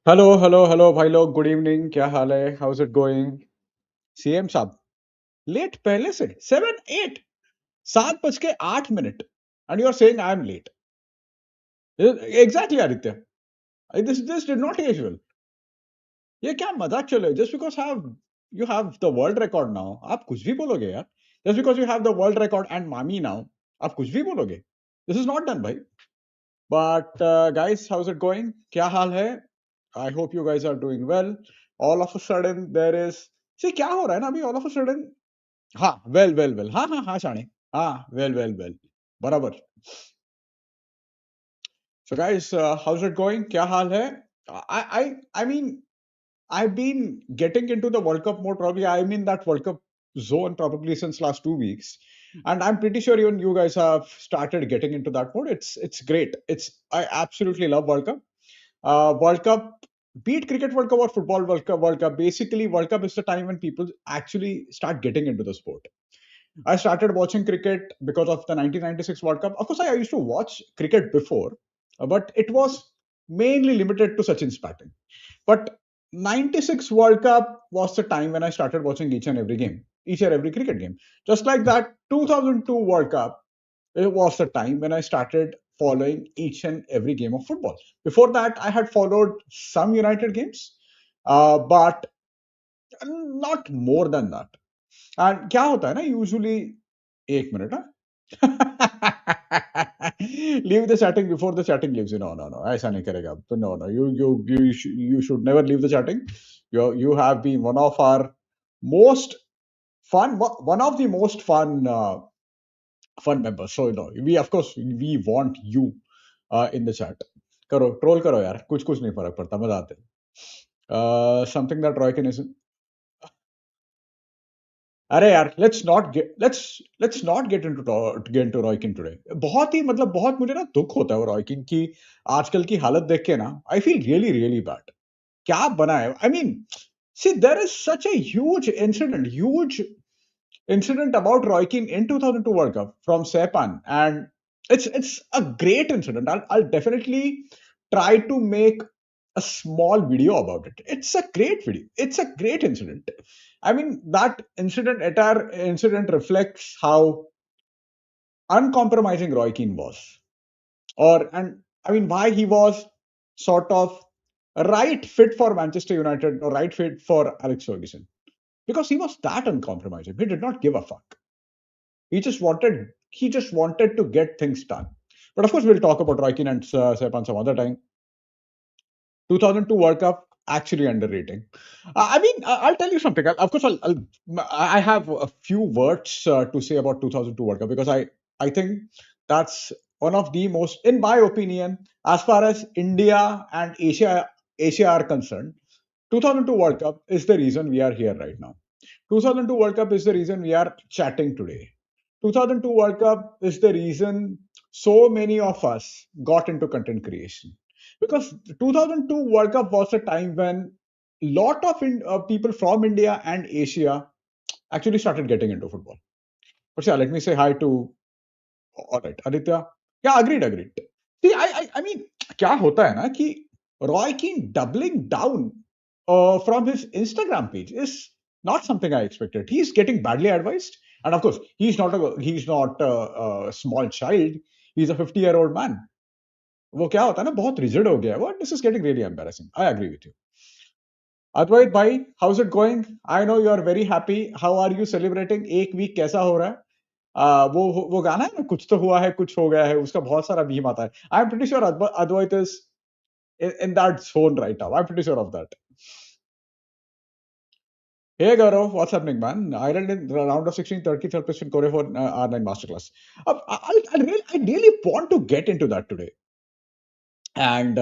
Hello hello hello भाई लोग, good evening. क्या हाल है? How's it going? सीएम साहब, लेट पहले से 7 8 7:08 and you are saying I am late. Exactly Aditya, this did not usual. ये क्या मजाक चल रहा है? Just because have you have the world record now, आप कुछ भी बोलोगे यार। Just because you have the world record and मामी नाउ, आप कुछ भी बोलोगे। दिस इज नॉट डन भाई। But guys, how's it going? क्या हाल है? I hope you guys are doing well. All of a sudden there is, see क्या हो रहा है ना अभी, ऑल ऑफ अ सडन। हाँ, वेल वेल वेल, हाँ हाँ हाँ शाणे, हाँ, वेल वेल वेल, बराबर। So guys, how's it going? क्या हाल है? I mean, I've been getting into the World Cup mode. Probably I'm in that World Cup zone probably since last 2 weeks, and I'm pretty sure even you guys have started getting into that mode. It's great. I absolutely love World Cup. World Cup, beat Cricket World Cup or Football World Cup. World Cup, basically, World Cup is the time when people actually start getting into the sport. I started watching cricket because of the 1996 World Cup. Of course, I used to watch cricket before, but it was mainly limited to Sachin's batting. But 96 World Cup was the time when I started watching each and every cricket game. Just like that, 2002 World Cup, it was the time when I started following each and every game of football. Before that, I had followed some United games, but not more than that. And क्या होता है ना usually, एक minute ना, leave the chatting before the chatting leaves you. No no no, ऐसा नहीं करेगा तो। No no, you should never leave the chatting. you have been one of our most one of the most fun members, so we of course we want you in the chat. करो, troll करो यार, कुछ कुछ नहीं फर्क पड़ता, मजा आते हैं। Something that Roy can. अरे यार, let's not get into Roy king today. बहुत ही मतलब बहुत मुझे ना दुख होता है वो रॉय किंग की आजकल की हालत देख के ना। I feel really really bad. क्या बना है? I mean, see there is such a huge incident about Roy Keane in 2002 World Cup from Saipan, and it's a great incident. I'll definitely try to make a small video about it. It's a great video. It's a great incident. I mean, that entire incident reflects how uncompromising Roy Keane was, and I mean why he was sort of right fit for Manchester United or right fit for Alex Ferguson, because he was that uncompromising. He did not give a fuck. He just wanted to get things done. But of course, we'll talk about Roy Keane and Sepan some other time. 2002 World Cup, actually underrating. I mean, I'll tell you something. Of course, I have a few words to say about 2002 World Cup, because I think that's one of the most, in my opinion, as far as India and Asia are concerned, 2002 World Cup is the reason we are here right now. 2002 World Cup is the reason we are chatting today. 2002 World Cup is the reason so many of us got into content creation, because 2002 World Cup was a time when a lot of people from India and Asia actually started getting into football. But yeah, let me say hi to, all right, Aditya. Yeah, agreed. See, I mean, क्या होता है ना कि Roy Keane doubling down from his Instagram page is not something I expected. He's getting badly advised, and of course, he's not a small child. He's a 50-year-old man. वो क्या होता है ना, बहुत rigid हो गया है वो. This is getting really embarrassing. I agree with you. Advait bhai, how's it going? I know you are very happy. How are you celebrating? एक week कैसा हो रहा है? वो गाना है ना, कुछ तो हुआ है कुछ हो गया है, उसका बहुत सारा मीम आता है. I am pretty sure Advait is in that zone right now. I'm pretty sure of that. Hey Gaurav, what's happening, man? Ireland in the round of 16, 33rd position Korea for R9 Masterclass. I really want to get into that today. And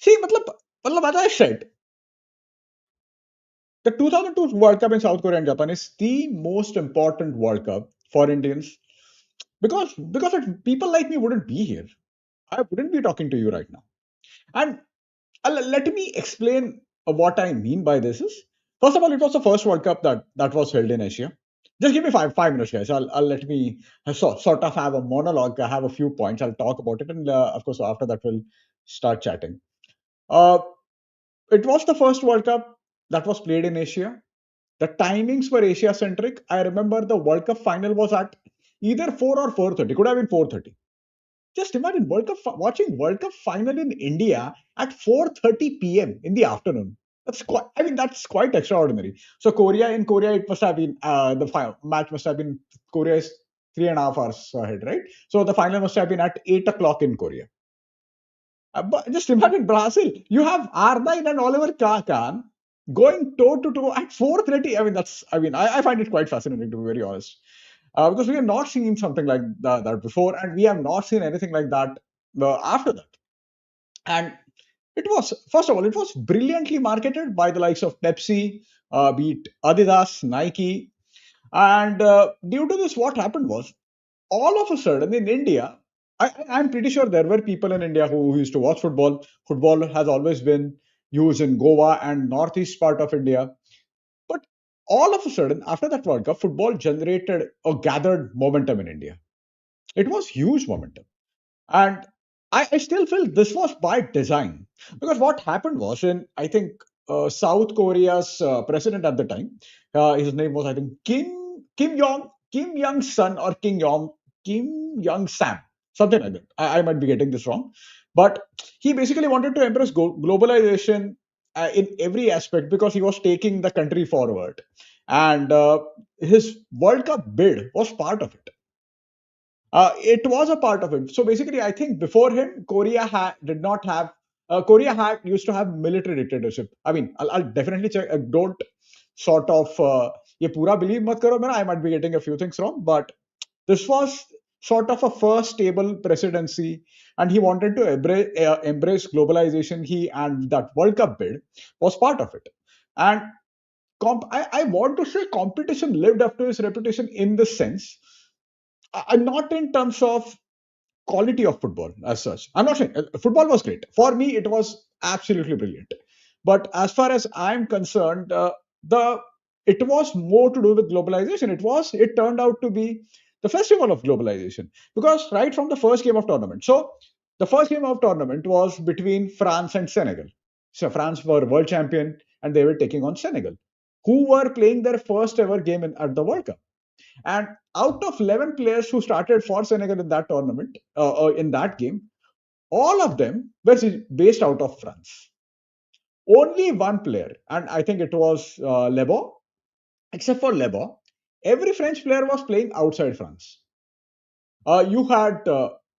see, as I said, the 2002 World Cup in South Korea and Japan is the most important World Cup for Indians, because people like me wouldn't be here. I wouldn't be talking to you right now. And let me explain what I mean by this is, first of all, it was the first World Cup that was held in Asia. Just give me five minutes, guys. I'll let me sort of have a monologue. I have a few points. I'll talk about it, and of course, after that, we'll start chatting. Uh, It was the first World Cup that was played in Asia. The timings were Asia centric. I remember the World Cup final was at either 4 or 4:30. Could have been 4:30. Just imagine watching World Cup final in India at 4:30 p.m. in the afternoon. That's quite extraordinary. So in Korea, it must have been match must have been Korea is 3.5 hours ahead, right? So the final must have been at 8 o'clock in Korea. But just imagine Brazil. You have Arda and Oliver Kahn going toe to toe at 4:30. I find it quite fascinating, to be very honest, because we have not seen something like that before, and we have not seen anything like that after that. And it was, first of all, it was brilliantly marketed by the likes of Pepsi, be it Adidas, Nike, and due to this, what happened was all of a sudden in India, I'm pretty sure there were people in India who used to watch football. Football has always been used in Goa and northeast part of India. But all of a sudden, after that World Cup, football generated or gathered momentum in India. It was huge momentum. And I still feel this was by design. Because what happened was in, I think, South Korea's president at the time, his name was, I think, Kim Young Son or Kim Young Sam, something like that. I might be getting this wrong. But he basically wanted to embrace globalization in every aspect because he was taking the country forward. And his World Cup bid was part of it. It was a part of it. So basically, I think before him, did not have. Korea had used to have military dictatorship. I mean, I'll definitely check. Don't sort of ये पूरा believe मत करो मेरा. I might be getting a few things wrong, but this was sort of a first stable presidency, and he wanted to embrace globalization. He and that World Cup bid was part of it. And I want to say competition lived up to his reputation in the sense, not in terms of quality of football as such. I'm not saying football was great. For me, it was absolutely brilliant. But as far as I'm concerned, the it was more to do with globalization. It turned out to be the festival of globalization because right from the first game of tournament. So the first game of tournament was between France and Senegal. So France were world champion and they were taking on Senegal, who were playing their first ever game at the World Cup. And out of 11 players who started for Senegal in that tournament, in that game, all of them were based out of France. Only one player, and I think it was Lebo, except for Lebo, every French player was playing outside France. You had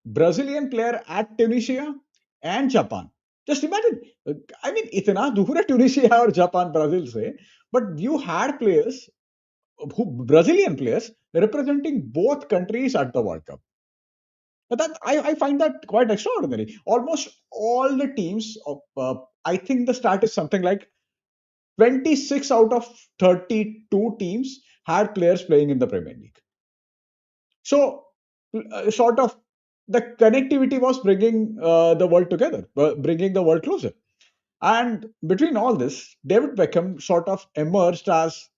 Brazilian player at Tunisia and Japan. Just imagine, I mean, इतना दूर है Tunisia और Japan Brazil से, but you had players Brazilian players representing both countries at the World Cup. I find that quite extraordinary. Almost all the teams, I think the stat is something like 26 out of 32 teams had players playing in the Premier League. So, sort of, the connectivity was bringing the world together, bringing the world closer. And between all this, David Beckham sort of emerged as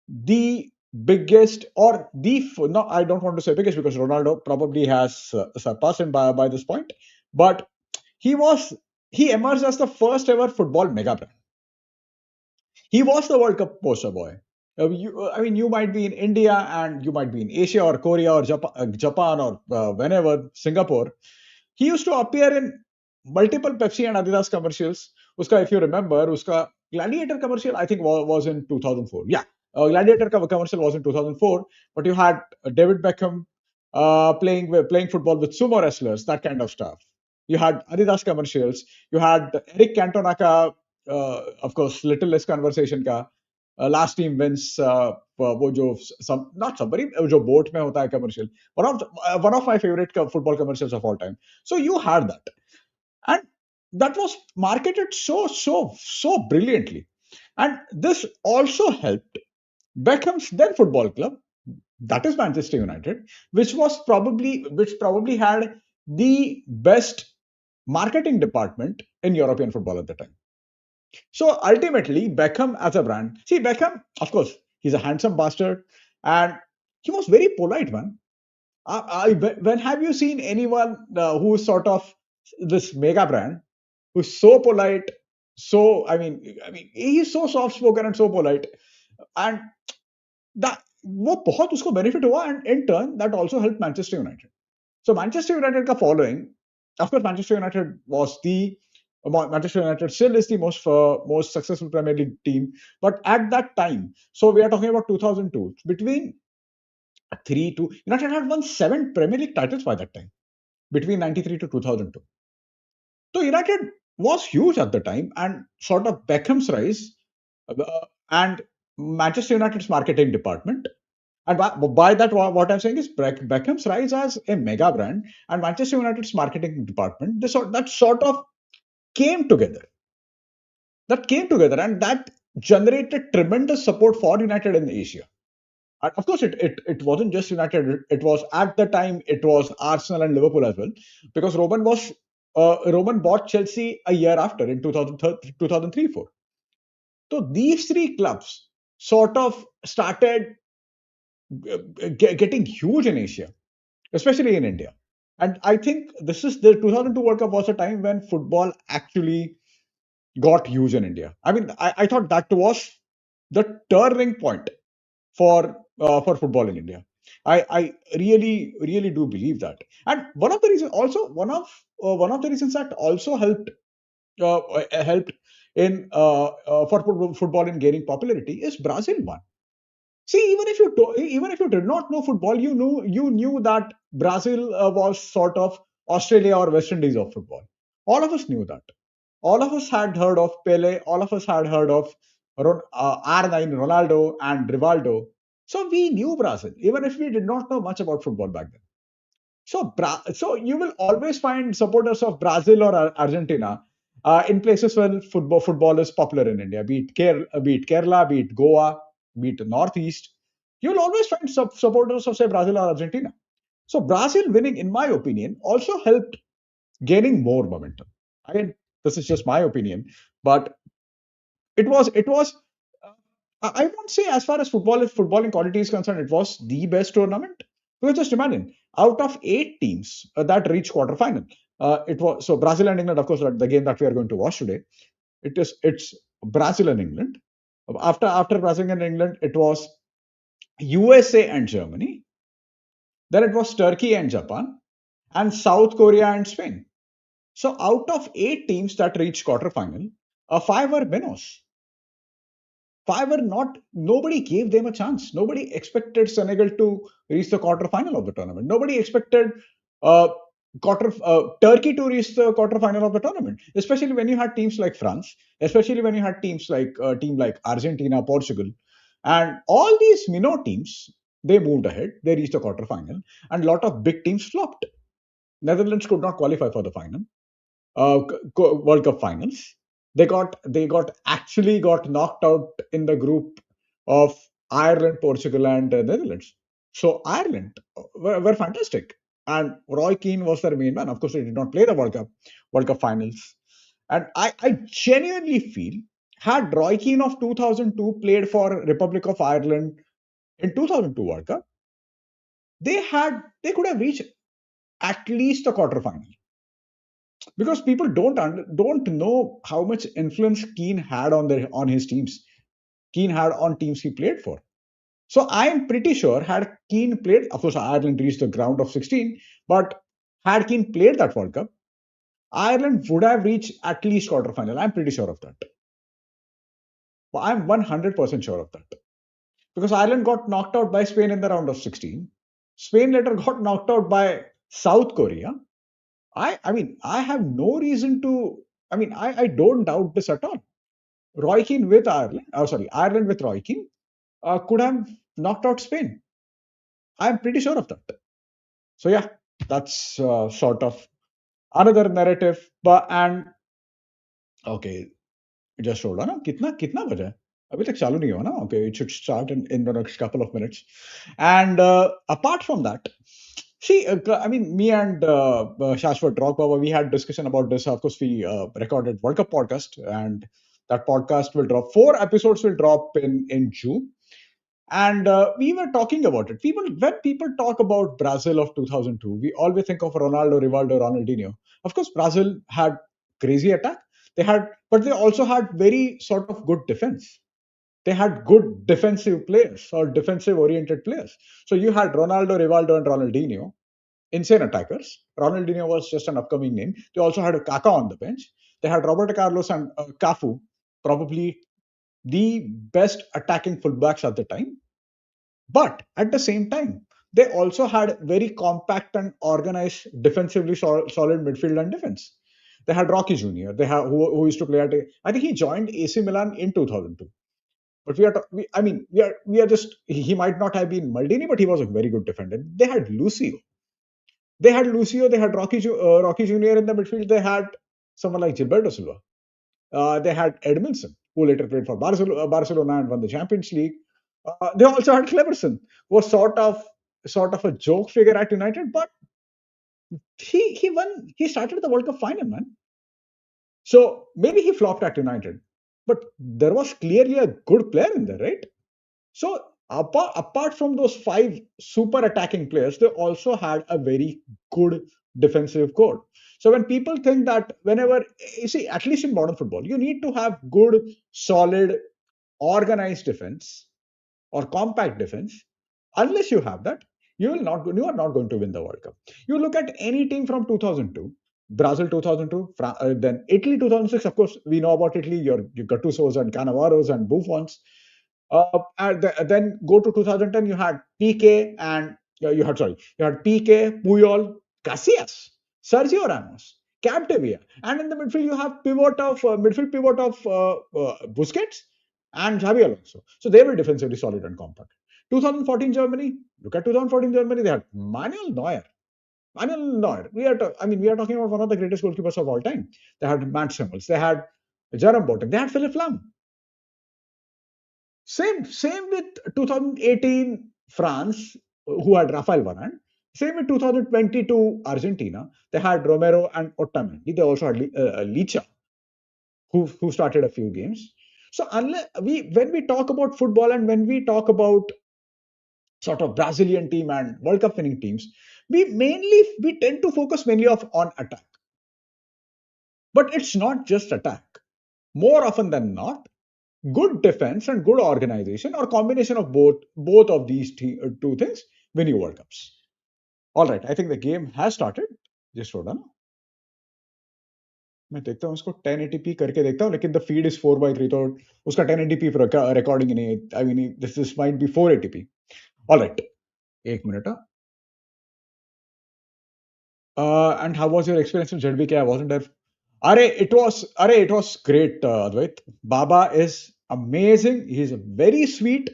the biggest or no, I don't want to say biggest because Ronaldo probably has surpassed him by this point, but he was he emerged as the first ever football mega brand. He was the World Cup poster boy. I mean, you might be in India and you might be in Asia or Korea or Japan or whenever, Singapore. He used to appear in multiple Pepsi and Adidas commercials. Uska, if you remember, uska Gladiator commercial, I think was in 2004. Yeah, Gladiator commercial was in 2004. But you had David Beckham playing football with sumo wrestlers, that kind of stuff. You had Adidas commercials. You had Eric Cantona of course, little less conversation का last team wins वो जो some not somebody जो boat में होता है commercial, one of my favorite football commercials of all time. So you had that, and that was marketed so brilliantly, and this also helped Beckham's then football club, that is Manchester United, which probably had the best marketing department in European football at the time. So ultimately, Beckham as a brand. See, Beckham, of course, he's a handsome bastard, and he was very polite, man. When have you seen anyone who's sort of this mega brand who's so polite? So he's so soft spoken and so polite, and that वो बहुत उसको benefit हुआ, and in turn that also helped Manchester United. So Manchester United का following, of course, Manchester United still is the most successful Premier League team. But at that time, so we are talking about 2002, between 3 to United had won 7 Premier League titles by that time, between 93 to 2002. So United was huge at the time, and sort of Beckham's rise and Manchester United's marketing department. And by that, what I'm saying is Beckham's rise as a mega brand and Manchester United's marketing department, that sort of came together. That came together, and that generated tremendous support for United in Asia. And of course, it wasn't just United. It was at the time it was Arsenal and Liverpool as well, because Roman bought Chelsea a year after in 2003-4. So these three clubs sort of started getting huge in Asia, especially in India. And I think this is the 2002 World Cup was a time when football actually got huge in India. I thought that was the turning point for football in India. I really do believe that. And one of the reasons also one of the reasons that also helped in for football in gaining popularity is Brazil won. See, even if you did not know football, you knew that Brazil was sort of Australia or West Indies of football. All of us knew that. All of us had heard of Pele. All of us had heard of R9, Ronaldo, and Rivaldo. So we knew Brazil, even if we did not know much about football back then. So you will always find supporters of Brazil or Argentina in places where football is popular in India, be it Kerala, be it Goa, be it Northeast. You'll always find supporters of, say, Brazil or Argentina. So Brazil winning, in my opinion, also helped gaining more momentum. Again, this is just my opinion, but it was. I won't say, as far as footballing quality is concerned, it was the best tournament. Because just imagine, out of 8 teams that reached quarterfinal, it was so Brazil and England. Of course, the game that we are going to watch today, it's Brazil and England. After Brazil and England, it was USA and Germany. Then it was Turkey and Japan, and South Korea and Spain. So out of 8 teams that reached quarterfinal, 5 were minnows. 5 were not. Nobody gave them a chance. Nobody expected Senegal to reach the quarterfinal of the tournament. Nobody expected uh, Turkey to reach the quarterfinal of the tournament. Especially when you had teams like France. Especially when you had teams like team like Argentina, Portugal, and all these minnow teams. They moved ahead. They reached the quarterfinal, and a lot of big teams flopped. Netherlands could not qualify for the final. World Cup finals. They got knocked out in the group of Ireland, Portugal, and Netherlands. So Ireland were fantastic, and Roy Keane was their main man. Of course, he did not play the World Cup finals, and I genuinely feel, had Roy Keane of 2002 played for Republic of Ireland in 2002 World Cup, they could have reached at least the quarterfinal, because people don't know how much influence Keane had on his teams. Keane had on teams he played for. So I am pretty sure, had Keane played, of course Ireland reached the ground of 16, but had Keane played that World Cup, Ireland would have reached at least quarterfinal. I'm pretty sure of that. I'm 100% sure of that, because Ireland got knocked out by Spain in the round of 16. Spain later got knocked out by South Korea. I have no reason to. I don't doubt this at all. Roy Keane with Ireland, Ireland with Roy Keane could have knocked out Spain. I'm pretty sure of that. So yeah, that's sort of another narrative. But and okay, just hold on. कितना बजा है? अभी तक चालू नहीं हुआ ना? Okay, it should start in the next couple of minutes. And apart from that, see, me and Shashwat Rock Baba, we had discussion about this. Of course, we recorded World Cup podcast, and that podcast will drop. 4 episodes will drop in June, and we were talking about it. When people talk about Brazil of 2002, we always think of Ronaldo, Rivaldo, Ronaldinho. Of course, Brazil had crazy attack. but they also had very sort of good defense. They had good defensive players or defensive oriented players. So you had Ronaldo, Rivaldo, and Ronaldinho, insane attackers. Ronaldinho was just an upcoming name. They also had a Kaká on the bench. They had Roberto Carlos and Cafu, probably the best attacking fullbacks at the time. But at the same time, they also had very compact and organized, defensively solid midfield and defense. They had Rocky Jr. Who used to play I think he joined AC Milan in 2002. But we are just he might not have been Maldini, but he was a very good defender. They had Lucio. They had Rocky Jr. in the midfield. They had someone like Gilberto Silva. They had Edmondson, who later played for Barcelona and won the Champions League. They also had Cleverson, who was sort of a joke figure at United, but he started the World Cup final, man. So maybe he flopped at United, but there was clearly a good player in there, right? So apart from those five super attacking players, they also had a very good defensive core. So when people think that whenever you see, at least in modern football, you need to have good, solid, organized defense or compact defense. Unless you have that, you are not going to win the World Cup. You look at any team from 2002, Brazil 2002, then Italy 2006. Of course, we know about Italy. Your Gattusos and Cannavaros and Buffons. Then go to 2010. You had PK and you had PK, Puyol, Casillas, Sergio Ramos, Capdevia, and in the midfield you have midfield pivot of Busquets and Xavi Alonso. So they were defensively solid and compact. 2014 Germany. Look at 2014 Germany. They had Manuel Neuer. Manuel Neuer. We are talking about one of the greatest goalkeepers of all time. They had Matt Hummels. They had Jerome Boateng. They had Philip Lahm. Same with 2018 France, who had Rafael Varane. Same with 2022 Argentina. They had Romero and Otamendi. They also had Licha, who started a few games. So when we talk about football and when we talk about sort of Brazilian team and World Cup winning teams, we tend to focus mainly on attack. But it's not just attack. More often than not, good defense and good organization or combination of both of these two things win you World Cups. All right, I think the game has started. Just hold on. मैं देखता हूँ उसको 1080p करके देखता हूँ लेकिन the feed is 4:3 तो उसका 1080p recording नहीं I mean this might be 480p. All right, एक minute. And how was your experience in ZBK? I wasn't there. It was great, Advait. Baba is amazing. He's very sweet.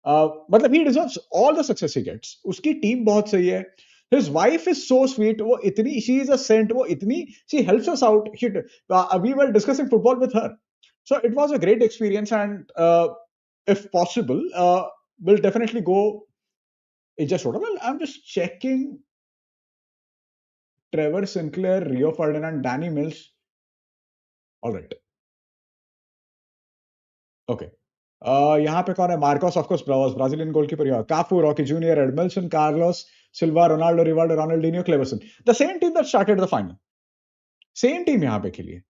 मतलब he deserves all the success he gets. उसकी team बहुत सही है. His wife is so sweet. She is a saint. She helps us out. We were discussing football with her. So it was a great experience, and if possible, we'll definitely go. I'm just checking Trevor Sinclair, Rio Ferdinand, Danny Mills. All right. Okay. यहाँ पे कौन है? Marcos, of course, Brazilian goalkeeper. Yeah. Cafu, Rocky Jr., Edmilson, Carlos, Silva, Ronaldo, Rivaldo, Ronaldinho, Cleverson. The same team that started the final. Same team यहाँ पे खेली है.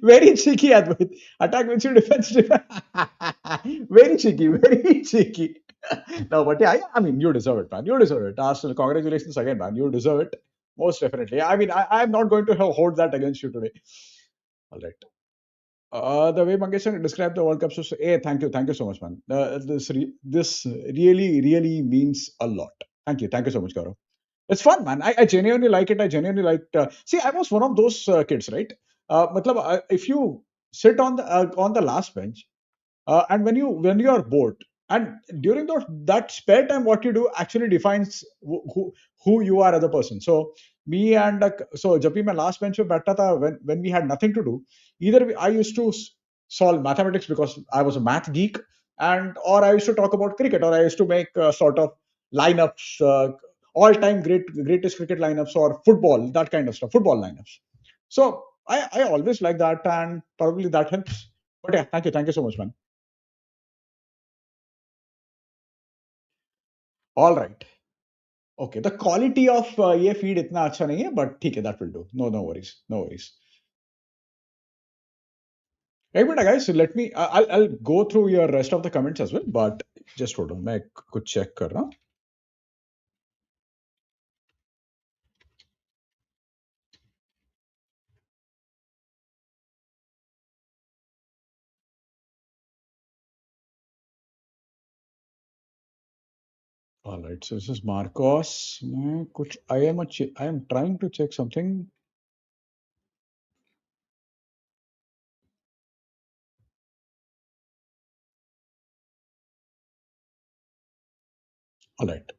Very cheeky, Advait. Attack wins you, defense. Very cheeky, very cheeky. No, but yeah, I mean, you deserve it, man. You deserve it. Arsenal, congratulations again, man. You deserve it. Most definitely. I mean, I'm not going to hold that against you today. All right. The way Mangesh described the World Cup, so hey, thank you so much, man. This really means a lot. Thank you so much, Gaurav. It's fun, man. I genuinely like it. I genuinely liked. See, I was one of those kids, right? If you sit on the last bench, and when you are bored, and during that spare time, what you do actually defines who you are as a person. So me and so जब भी मैं last bench पे बैठता था, when we had nothing to do, I used to solve mathematics because I was a math geek, or I used to talk about cricket, or I used to make sort of lineups, all-time greatest cricket lineups, or football, that kind of stuff, football lineups. So I always like that, and probably that helps. But yeah, thank you so much, man. All right. Okay, the quality of ये feed इतना अच्छा नहीं है, but ठीक है, that will do. No, no worries, no worries. एक minute guys, let me, I'll go through your rest of the comments as well, but just hold on, मैं कुछ चेक कर रहा हूँ. All right, so this is Marcos. मैं कुछ I am trying to check something. All right.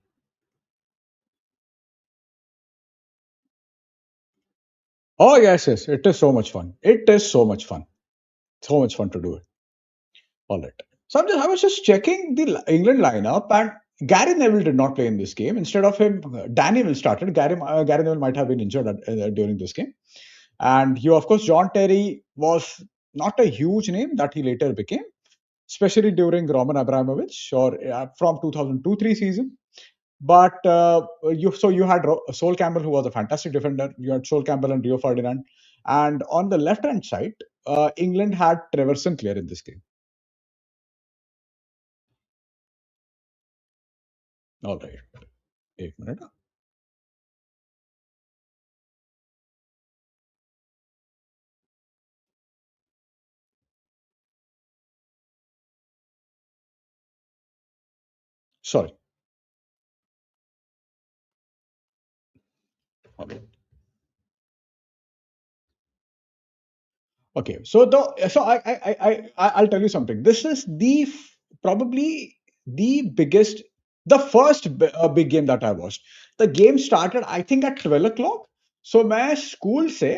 Oh yes, yes, it is so much fun. It is so much fun. So much fun to do it. All right. So I was just checking the England lineup, and Gary Neville did not play in this game. Instead of him, Danny Neville started. Gary Neville might have been injured during this game. And you, of course, John Terry was not a huge name that he later became, especially during Roman Abramovich or from 2002-3 season. But you had Sol Campbell, who was a fantastic defender. You had Sol Campbell and Rio Ferdinand. And on the left hand side, England had Trevor Sinclair in this game. All right. एक minute. Sorry. Okay. Okay. I'll tell you something. This is probably the biggest, the first big game that I watched. The game started, I think, at 12 o'clock. So मैं school से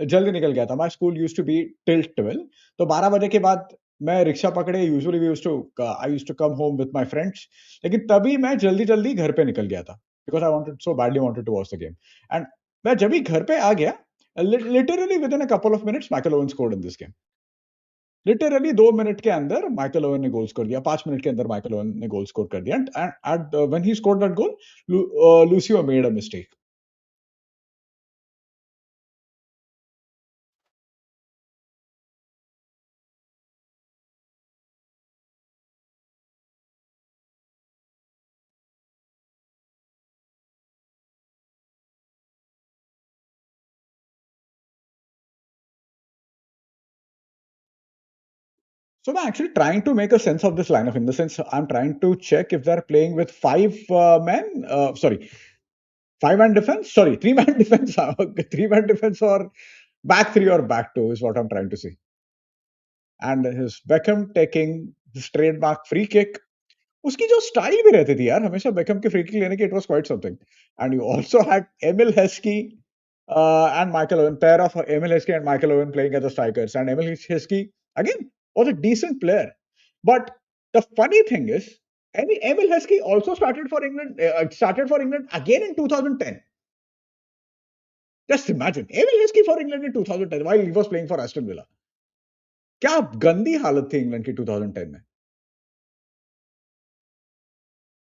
जल्दी निकल गया था. My school used to be till 12. तो 12 बजे के बाद मैं रिक्शा पकड़े. Usually I used to come home with my friends. लेकिन तभी मैं जल्दी जल्दी घर पे निकल गया था because I wanted to watch the game. And मैं जब भी घर पे आ गया, literally within a couple of minutes, Michael Owen scored in this game. Literally 2 minute के अंदर माइकल ओवन ने गोल स्कोर किया. 5 मिनट के अंदर माइकल ओवन ने गोल स्कोर कर दिया. And when he scored that goal, Lucio made a mistake. So I'm actually trying to make a sense of this lineup. In the sense, I'm trying to check if they're playing with five-man defense. Sorry, three-man defense. Three-man defense or back three or back two is what I'm trying to see. And his Beckham taking the straight back free kick. उसकी जो style भी रहती थी यार, हमेशा become के free kick लेने की, it was quite something. And you also had Emile Heskey and Michael Owen, pair of Emil Heskey and Michael Owen playing as the strikers. And Emil Heskey, again, was a decent player. But the funny thing is, Emil Heskey also started for England again in 2010. Just imagine, Emil Heskey for England in 2010 while he was playing for Aston Villa. क्या गंदी हालत थी England की 2010 में.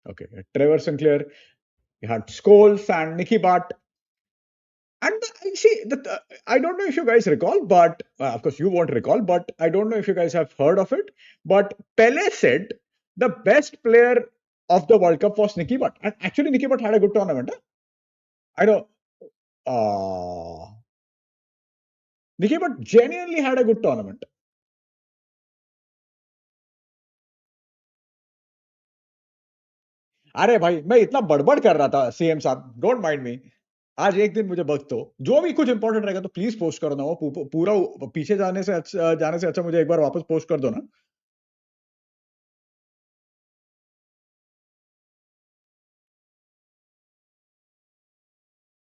Okay, Trevor Sinclair, you had Scholes and Nicky Butt. And I don't know if you guys recall, but of course you won't recall, but I don't know if you guys have heard of it. But Pele said the best player of the World Cup was Nicky Butt. And actually, Nicky Butt had a good tournament. Huh? I know. Nicky Butt genuinely had a good tournament. अरे भाई, मैं इतना बड़बड़ कर रहा था CM साहब, don't mind मी. आज एक दिन मुझे वक्त हो, जो भी कुछ इंपॉर्टेंट रहेगा तो प्लीज पोस्ट कर दो. वो पूरा पीछे जाने से अच्छा मुझे एक बार वापस पोस्ट कर दो ना.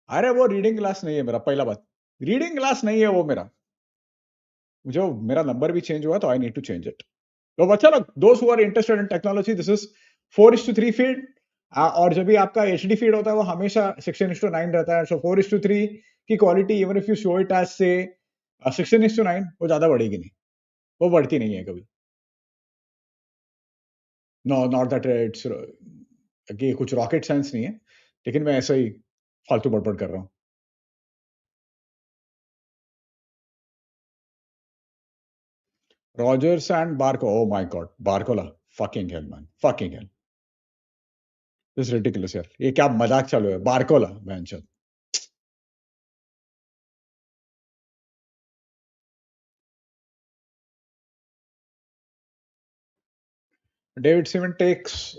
अरे वो रीडिंग क्लास नहीं है मेरा, पहला बात. रीडिंग क्लास नहीं है वो मेरा. जो मेरा नंबर भी चेंज हुआ तो I need to change it. तो बच्चा लोग, दोस्त who are interested in technology, this is 4:3 feed. और जब भी आपका एचडी फीड होता है वो हमेशा 16:9 रहता है. सो 4:3 की quality, even if you show it as से 16:9, वो ज्यादा बढ़ेगी नहीं. वो बढ़ती नहीं है कभी. नो, नॉट दैट इट्स कि कुछ रॉकेट साइंस नहीं है. लेकिन मैं ऐसा ही फालतू बड़बड़ कर रहा हूँ. Rogers and Barco. Oh my God. Barcola. Fucking hell, man. Fucking hell. This is ridiculous यार. ये क्या मजाक चालू है? Barcola. बहनचोद. David Seaman takes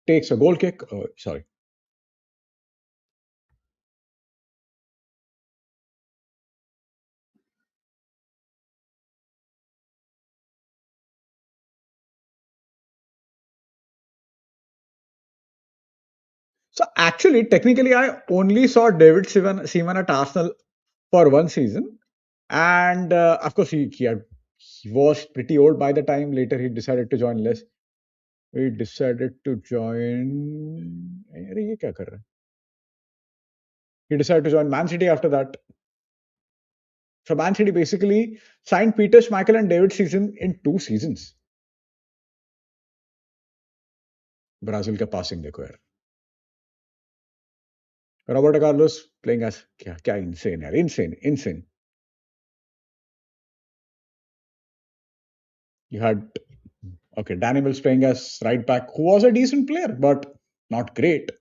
a goal kick. Sorry. So actually, technically, I only saw David Seaman at Arsenal for one season, and of course, he was pretty old by the time. Later, he decided to join less. He decided to join. अरे ये क्या कर रहा है? He decided to join Man City after that. So Man City basically signed Peter Schmeichel and David Seaman in 2 seasons. Brazil का passing देखो यार. Roberto Carlos playing as क्या insane यार, insane. You had okay, Danny Mills playing as right back, who was a decent player but not great.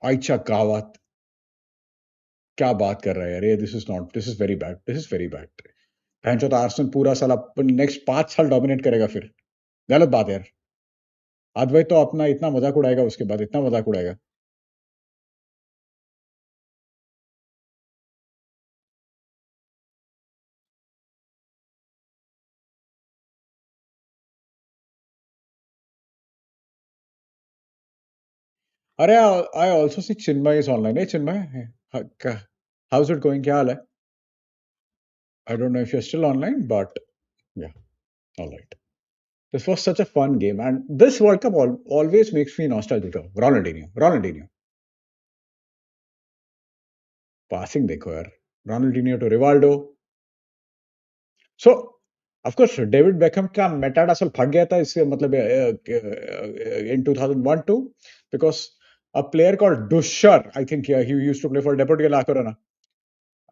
Aicha Kawat, क्या बात कर रहा है यार ये? This is very bad. This is very bad. भैंचो तो आर्सेनल पूरा साल नेक्स्ट 5 साल डोमिनेट करेगा फिर. गलत बात है यार. अद्वैत तो अपना इतना मजाक उड़ाएगा, उसके बाद इतना मजाक उड़ाएगा. अरे I also see Chinmay is online. Hey Chinmay, how's it going? क्या हाल है? I don't know if you're still online, but yeah, all right. This was such a fun game, and this World Cup always makes me nostalgic. Ronaldinho. Passing देखो यार. Ronaldinho to Rivaldo. So, of course, David Beckham का मेटाडासल फट गया था इससे मतलब in 2001 too, because a player called Dusher, I think he used to play for Deportivo La Corona.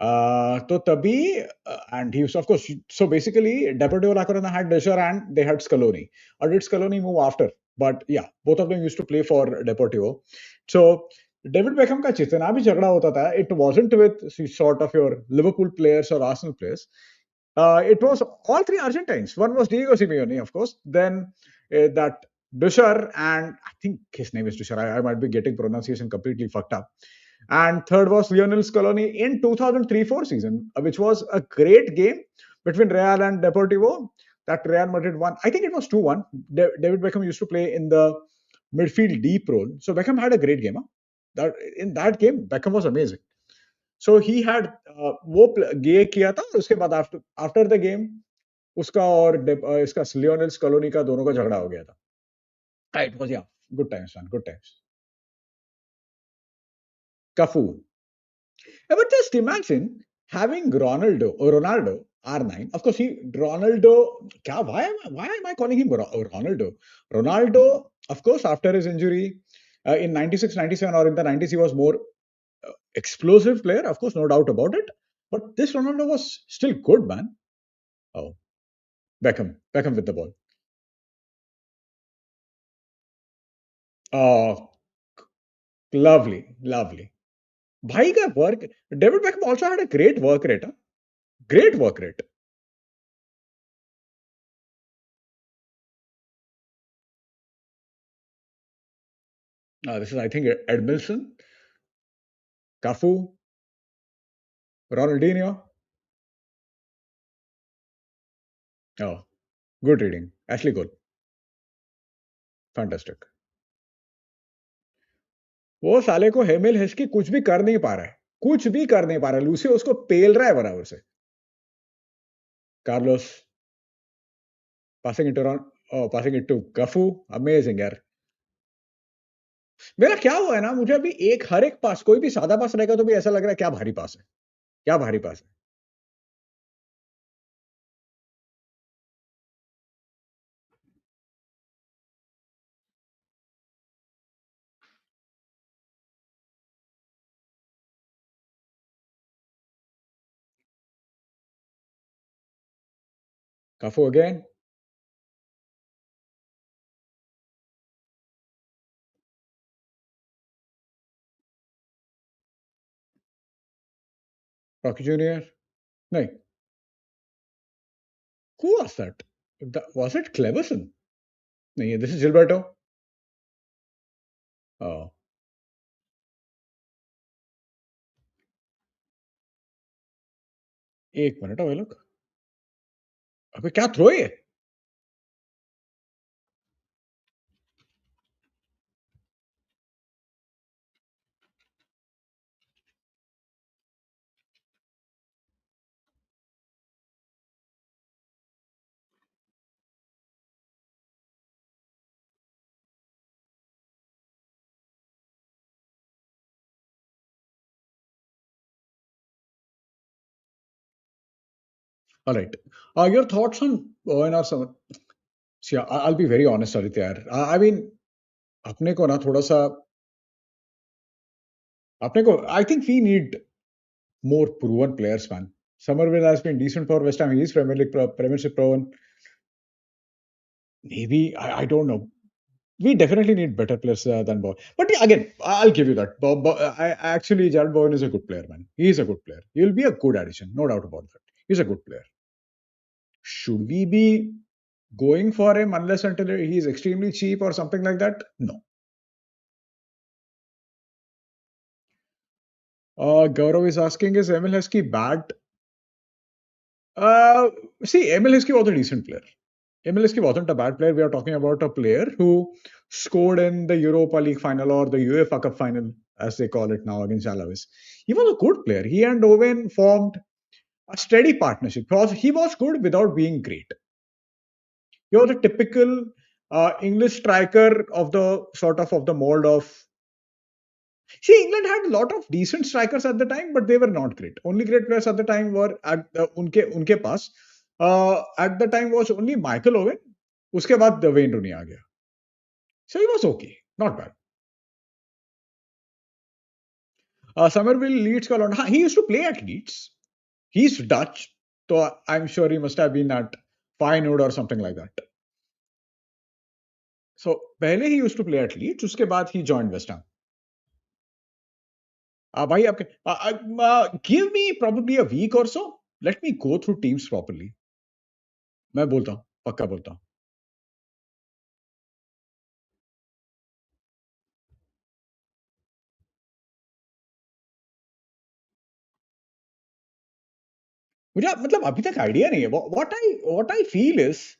तो तभी and he was of course, so basically Deportivo La Corona had Dusher and they had Scaloni. Or did Scaloni move after? But yeah, both of them used to play for Deportivo. So David Beckham का जितना भी झगड़ा होता था, it wasn't with sort of your Liverpool players or Arsenal players. It was all three Argentines. One was Diego Simeone, of course. Then that Dusher, and I think his name is Dusher. I might be getting pronunciation completely fucked up. And third was Lionel Scaloni in 2003-4 season, which was a great game between Real and Deportivo. That Real Madrid won. I think it was 2-1. David Beckham used to play in the midfield deep role. So Beckham had a great game. Huh? In that game, Beckham was amazing. So he had वो गे किया था और उसके बाद after the game उसका और इसका Lionel स्कलोनी का दोनों का झगड़ा हो गया था. इट वाज या good times man, good times. Cafu. But just imagine having Ronaldo R9. Of course, Ronaldo. Why am I calling him Ronaldo? Ronaldo, of course, after his injury in 96, 97 or in the 90s, he was more explosive player, of course, no doubt about it. But this Ronaldo was still good, man. Oh, Beckham with the ball. Oh, lovely. भाई का work. David Beckham also had a great work rate. Huh? Great work rate. This is, I think, Edmilson, Cafu, Ronaldinho. Oh, good reading. Ashley Cole. Fantastic. वो साले को हेमिल हेस्की कुछ भी कर नहीं पा रहा है. कुछ भी कर नहीं पा रहा है. लूसियो उसको पेल रहा है बराबर से. Carlos passing it to Cafu. Amazing यार. मेरा क्या हुआ है ना, मुझे अभी हर एक पास, कोई भी सादा पास रहेगा तो भी ऐसा लग रहा है क्या भारी पास है, क्या भारी पास है. Cafu again. Rocky Junior. No. Who was that? Was it Cleverson? No, this is Gilberto. Oh, एक मिनट भाई लोग अबे क्या थ्रो है all right your thoughts on Owen or someone see I'll be very honest Aditya यार I mean अपने को ना थोड़ा सा अपने को I think we need more proven players man Somerville has been decent for West Ham he's Premier League Premiership proven maybe I don't know we definitely need better players than Bowen. But yeah, again, I'll give you that. Actually, Jared Bowen is a good player, man. He is a good player. He'll be a good addition, no doubt about that. He's a good player. Should we be going for him unless until he's extremely cheap or something like that? No. Gaurav is asking, is Emil Heskey bad? See, Emil Heskey was a decent player. Emil Heskey wasn't a bad player. We are talking about a player who scored in the Europa League final or the UEFA Cup final, as they call it now, against Alaves. He was a good player. He and Owen formed a steady partnership because he was good without being great. He was a typical English striker of the sort of the mold of. See, England had a lot of decent strikers at the time, but they were not great. Only great players at the time were at unke paas. At the time was only Michael Owen. उसके बाद when रूनी आ गया. So he was okay, not bad. Somerville Leeds का लौंडा. He used to play at Leeds. He's Dutch, so I'm sure he must have been at Feyenoord or something like that. So पहले he used to play at Leeds. उसके बाद he joined West Ham. भाई आपके give me probably a week or so. Let me go through teams properly. मैं बोलता हूँ, पक्का बोलता हूँ. मुझे मतलब अभी तक आइडिया नहीं है. What I feel is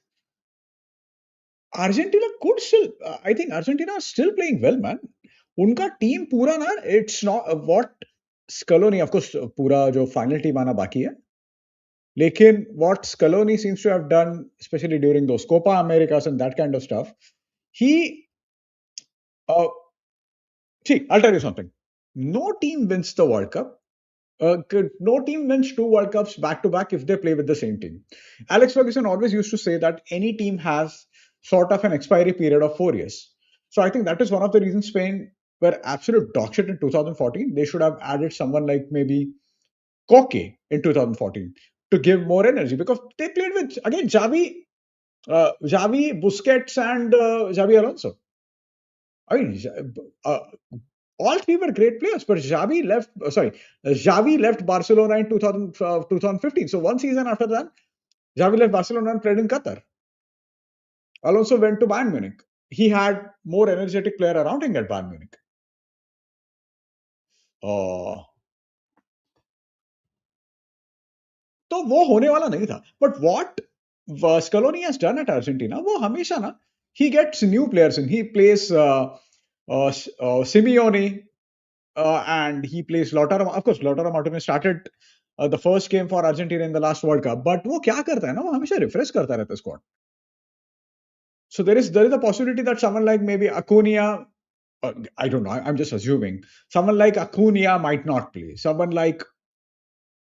Argentina could still. I think Argentina is still playing well, man. उनका टीम पूरा ना it's not what Scaloni of course पूरा जो final team आना बाकी है. लेकिन what Scaloni seems to have done, especially during those Copa Americas and that kind of stuff, he see, I'll tell you something. No team wins the World Cup. No team wins two World Cups back to back if they play with the same team. Alex Ferguson always used to say that any team has sort of an expiry period of 4 years. So I think that is one of the reasons Spain were absolute dog shit in 2014. They should have added someone like maybe Koke in 2014 to give more energy because they played with again Xavi, Busquets, and Xavi Alonso. I mean, all three were great players, but Xavi left Barcelona in 2015. So one season after that, Xavi left Barcelona and played in Qatar. Alonso went to Bayern Munich. He had more energetic player around him at Bayern Munich. तो वो होने वाला नहीं था. But what Scaloni has done at Argentina, वो हमेशा ना, he gets new players in. He plays Simeone and he plays Lautaro. Of course, Lautaro Martinez started the first game for Argentina in the last World Cup. But वो क्या करता है ना, वो हमेशा refresh करता रहता है squad. So there is a possibility that someone like maybe Acuna, I don't know, I'm just assuming, someone like Acuna might not play. Someone like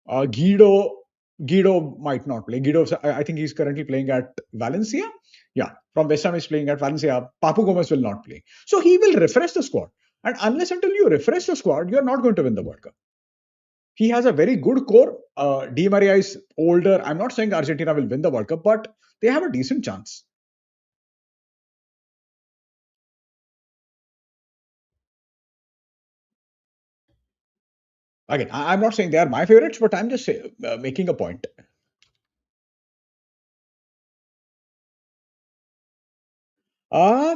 Guido might not play. Guido, I think he's currently playing at Valencia. Yeah, from West Ham is playing at Valencia. Papu Gomez will not play. So he will refresh the squad. And unless until you refresh the squad, you're not going to win the World Cup. He has a very good core. Di Maria is older. I'm not saying Argentina will win the World Cup, but they have a decent chance. Again, I'm not saying they are my favorites, but I'm just making a point.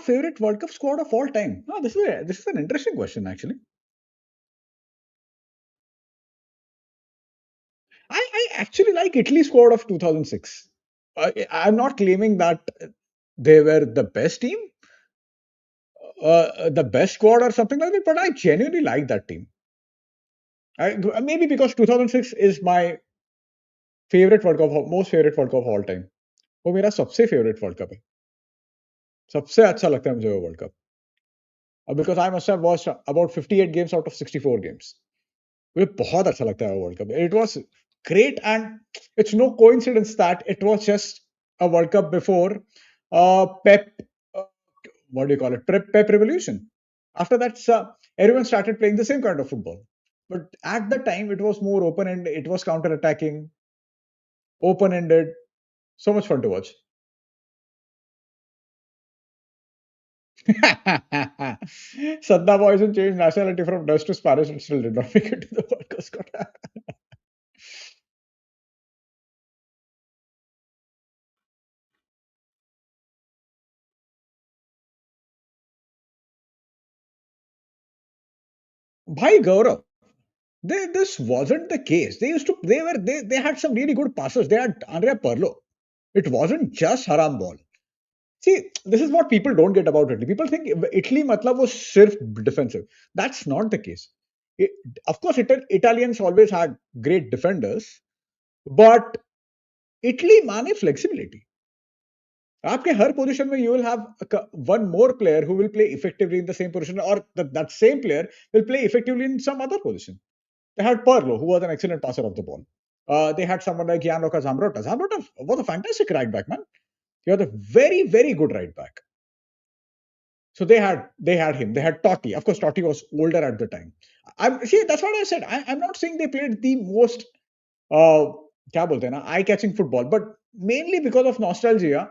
Favorite World Cup squad of all time? This is an interesting question actually. I actually like Italy squad of 2006. I'm not claiming that they were the best team, the best squad or something like that, but I genuinely like that team. Maybe because 2006 is my favorite World Cup, most favorite World Cup of all time. वो मेरा सबसे favorite World Cup है. सबसे अच्छा लगता है मुझे वो World Cup. Because I must have watched about 58 games out of 64 games. मुझे बहुत अच्छा लगता है वो World Cup. It was great, and it's no coincidence that it was just a World Cup before Pep, uh, what do you call it, Pep Revolution. After that, everyone started playing the same kind of football. But at the time, it was more open-ended, it was counter-attacking, open-ended, so much fun to watch. Sadda Boyson changed nationality from Dutch to Spanish and still did not make it to the World Cup squad. Bhai Gaurav, this wasn't the case. They had some really good passes. They had Andrea Pirlo. It wasn't just haram ball. See, this is what people don't get about Italy. People think Italy matlab was sirf defensive. That's not the case. It, of course, Italians always had great defenders, but Italy माने flexibility. आपके हर position में you will have one more player who will play effectively in the same position, or that same player will play effectively in some other position. They had Pirlo, who was an excellent passer of the ball. They had someone like Gianluca Zambrotta. Zambrotta was a fantastic right back, man. He was a very, very good right back. So they had him. They had Totti. Of course, Totti was older at the time. That's what I said. I'm not saying they played the most uh, क्या बोलते हैं ना eye-catching football, but mainly because of nostalgia.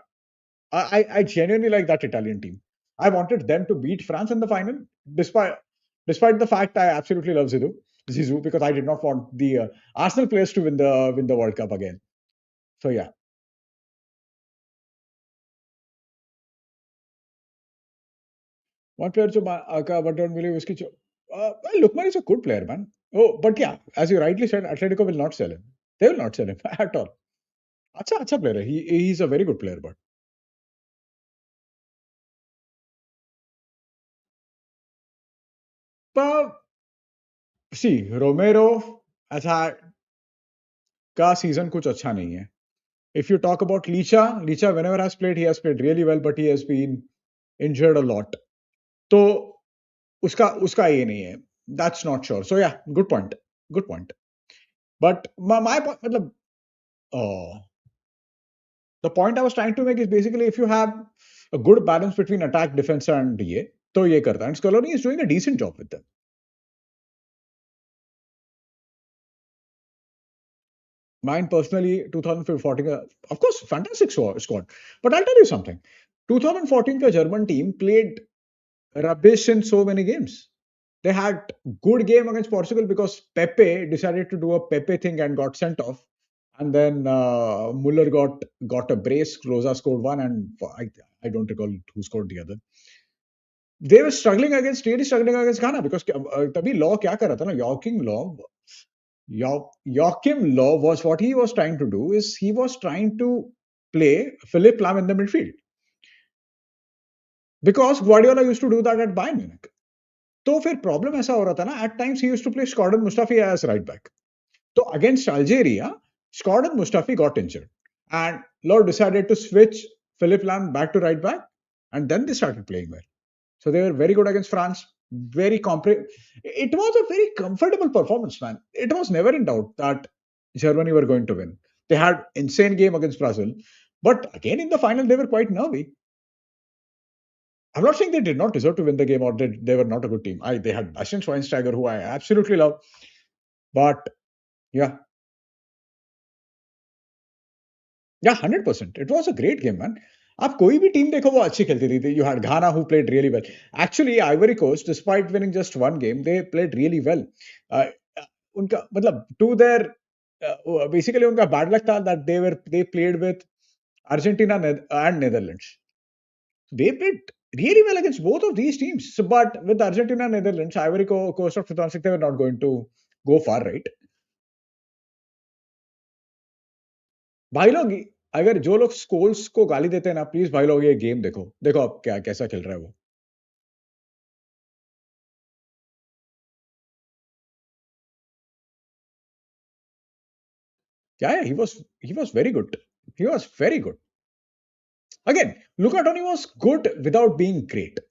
I genuinely like that Italian team. I wanted them to beat France in the final, despite despite the fact I absolutely love Zizou, because I did not want the Arsenal players to win the World Cup again. So yeah, one player जो but don't believe उसकी well, Lukman is a good player, man. Oh, but yeah, as you rightly said, Atletico will not sell him. They will not sell him at all. अच्छा player है. He's a very good player, but see, Romero has had का season कुछ अच्छा नहीं है. If you talk about Licha whenever he has played really well, but he has been injured a lot. तो उसका उसका ये नहीं है. That's not sure. So yeah, good point. Good point. But my point, मतलब, uh, the point I was trying to make is basically if you have a good balance between attack, defense, and ये, तो ये करता है. And Scaloni is doing a decent job with them. Mine personally, 2014, of course, fantastic squad. But I'll tell you something. 2014 ka German team played rubbish in so many games. They had good game against Portugal because Pepe decided to do a Pepe thing and got sent off. And then Muller got a brace. Rosa scored one, and I don't recall who scored the other. They were really struggling against Ghana because तभी Law क्या कर रहा था ना Joachim Law was what he was trying to do is he was trying to play Philip Lam in the midfield because Guardiola used to do that at Bayern Munich. तो फिर problem ऐसा हो रहा था ना at times he used to play Gordon Mustafi as right back. So against Algeria, Gordon Mustafi got injured and Law decided to switch Philip Lam back to right back and then they started playing well. So they were very good against France. It was a very comfortable performance, man. It was never in doubt that Germany were going to win. They had insane game against Brazil, but again in the final they were quite nervy. I'm not saying they did not deserve to win the game or they were not a good team. They had Bastian Schweinsteiger, who I absolutely love, but Yeah. Yeah, 100%. It was a great game, man. आप कोई भी team देखो वो अच्छी खेलती थी. You had Ghana who played really well. Actually, Ivory Coast, despite winning just one game, they played really well. Uh, उनका मतलब to their basically उनका bad luck था that they played with Argentina and Netherlands. They played really well against both of these teams. So, but with Argentina and Netherlands, Coast of 2006, they were not going to go far, right? भाई लोग अगर जो लोग Scholes को गाली देते हैं ना प्लीज भाई लोग ये गेम देखो देखो अब क्या कैसा खेल रहा है वो क्या है he was very good he was very good again Luca Toni was good without being great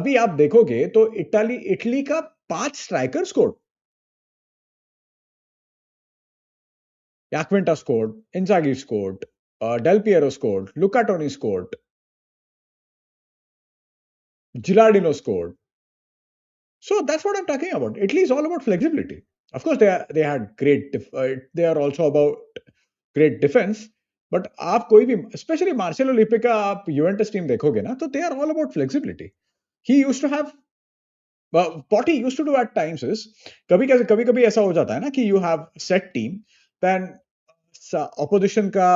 अभी आप देखोगे तो इटली का 5 striker score Iaquinta scored Inzaghi scored Del Piero scored Luca Toni scored Gilardino scored so that's what I'm talking about. Italy is all about flexibility. Of course, they had great. They are also about great defense. But आप कोई भी especially Marcelo Lippi का आप Juventus team देखोगे ना तो they are all about flexibility. He used to have what he used to do at times is कभी कभी ऐसा हो जाता है ना कि you have set team then opposition का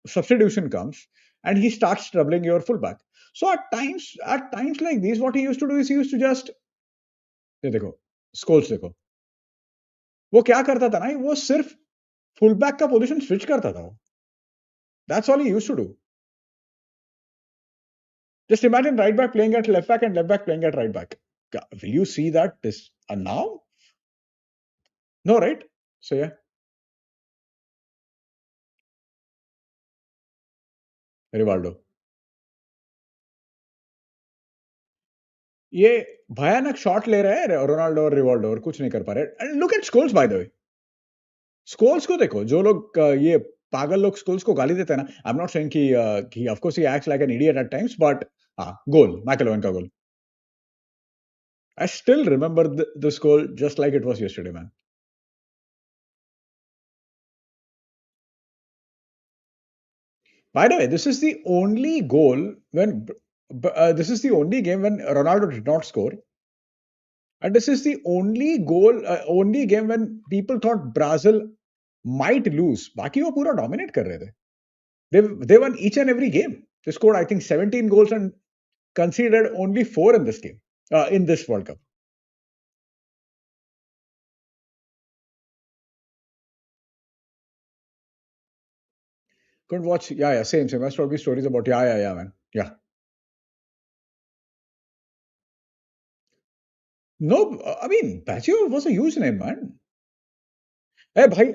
substitution comes and he starts troubling your fullback. So at times like this, what he used to do is he used to just ये देखो स्कोल्स देखो वो क्या करता था ना वो सिर्फ फुल बैक का पोजीशन स्विच करता था वो that's all he used to do just imagine right back playing at left back and left back playing at right back will you see that this now no right so yeah Rivaldo ये भयानक shot ले रहे हैं Ronaldo और Rivaldo और कुछ नहीं कर पा रहे and look at Scholes by the way Scholes को देखो जो लोग ये पागल लोग स्कोल्स को गाली देते हैं ना आई एम नॉट सेइंग कि of course he acts like an idiot at times but हाँ गोल माइकल ओवन का गोल I still remember this goal just like it was yesterday, man. By the way, this is the only goal when this is the only game when Ronaldo did not score, and this is the only only game when people thought Brazil might lose. बाकी वो पूरा dominate कर रहे थे. They won each and every game. They scored I think 17 goals and conceded only 4 in this game in this World Cup. Couldn't watch. Yeah, yeah, same. I saw stories about yeah, man. Yeah. No, I mean, Baggio was a huge name, man. Hey, भाई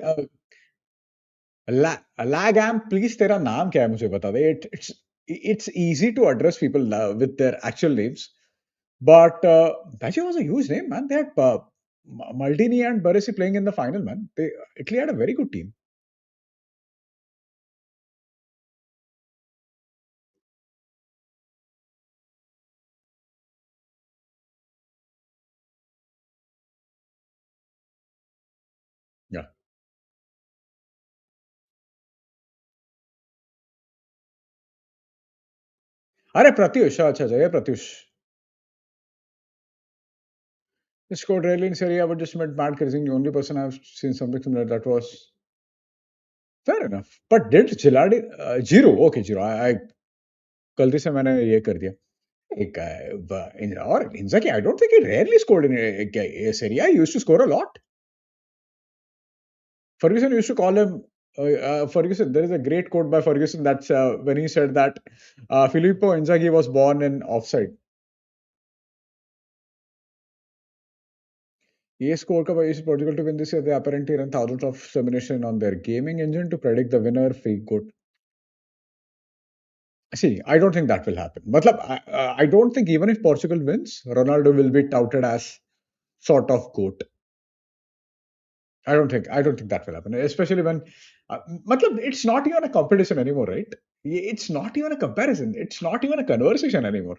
lag please तेरा नाम क्या है मुझे बता दे it's easy to address people with their actual names but Baggio was a huge name man they had Maldini and Baresi playing in the final man Italy had a very good team yeah अरे प्रत्युष अच्छा अच्छा ये Pratyush he scored rarely in Serie A but just met Matt Kersing the only person I've seen something similar that was fair enough but did Gilardi Giro okay Giro I गलती से मैंने ये कर दिया एक और Inzaghi I don't think he rarely scored in Serie A he used to score a lot Ferguson used to call him Ferguson. There is a great quote by Ferguson that's when he said that Filippo Inzaghi was born in offside. EA score का is Portugal to win this year. They apparently run thousands of simulation on their gaming engine to predict the winner. Fake good. See, I don't think that will happen. Matlab, I don't think even if Portugal wins, Ronaldo will be touted as sort of goat. I don't think that will happen. Especially when, matlab, it's not even a competition anymore, right? It's not even a comparison. It's not even a conversation anymore.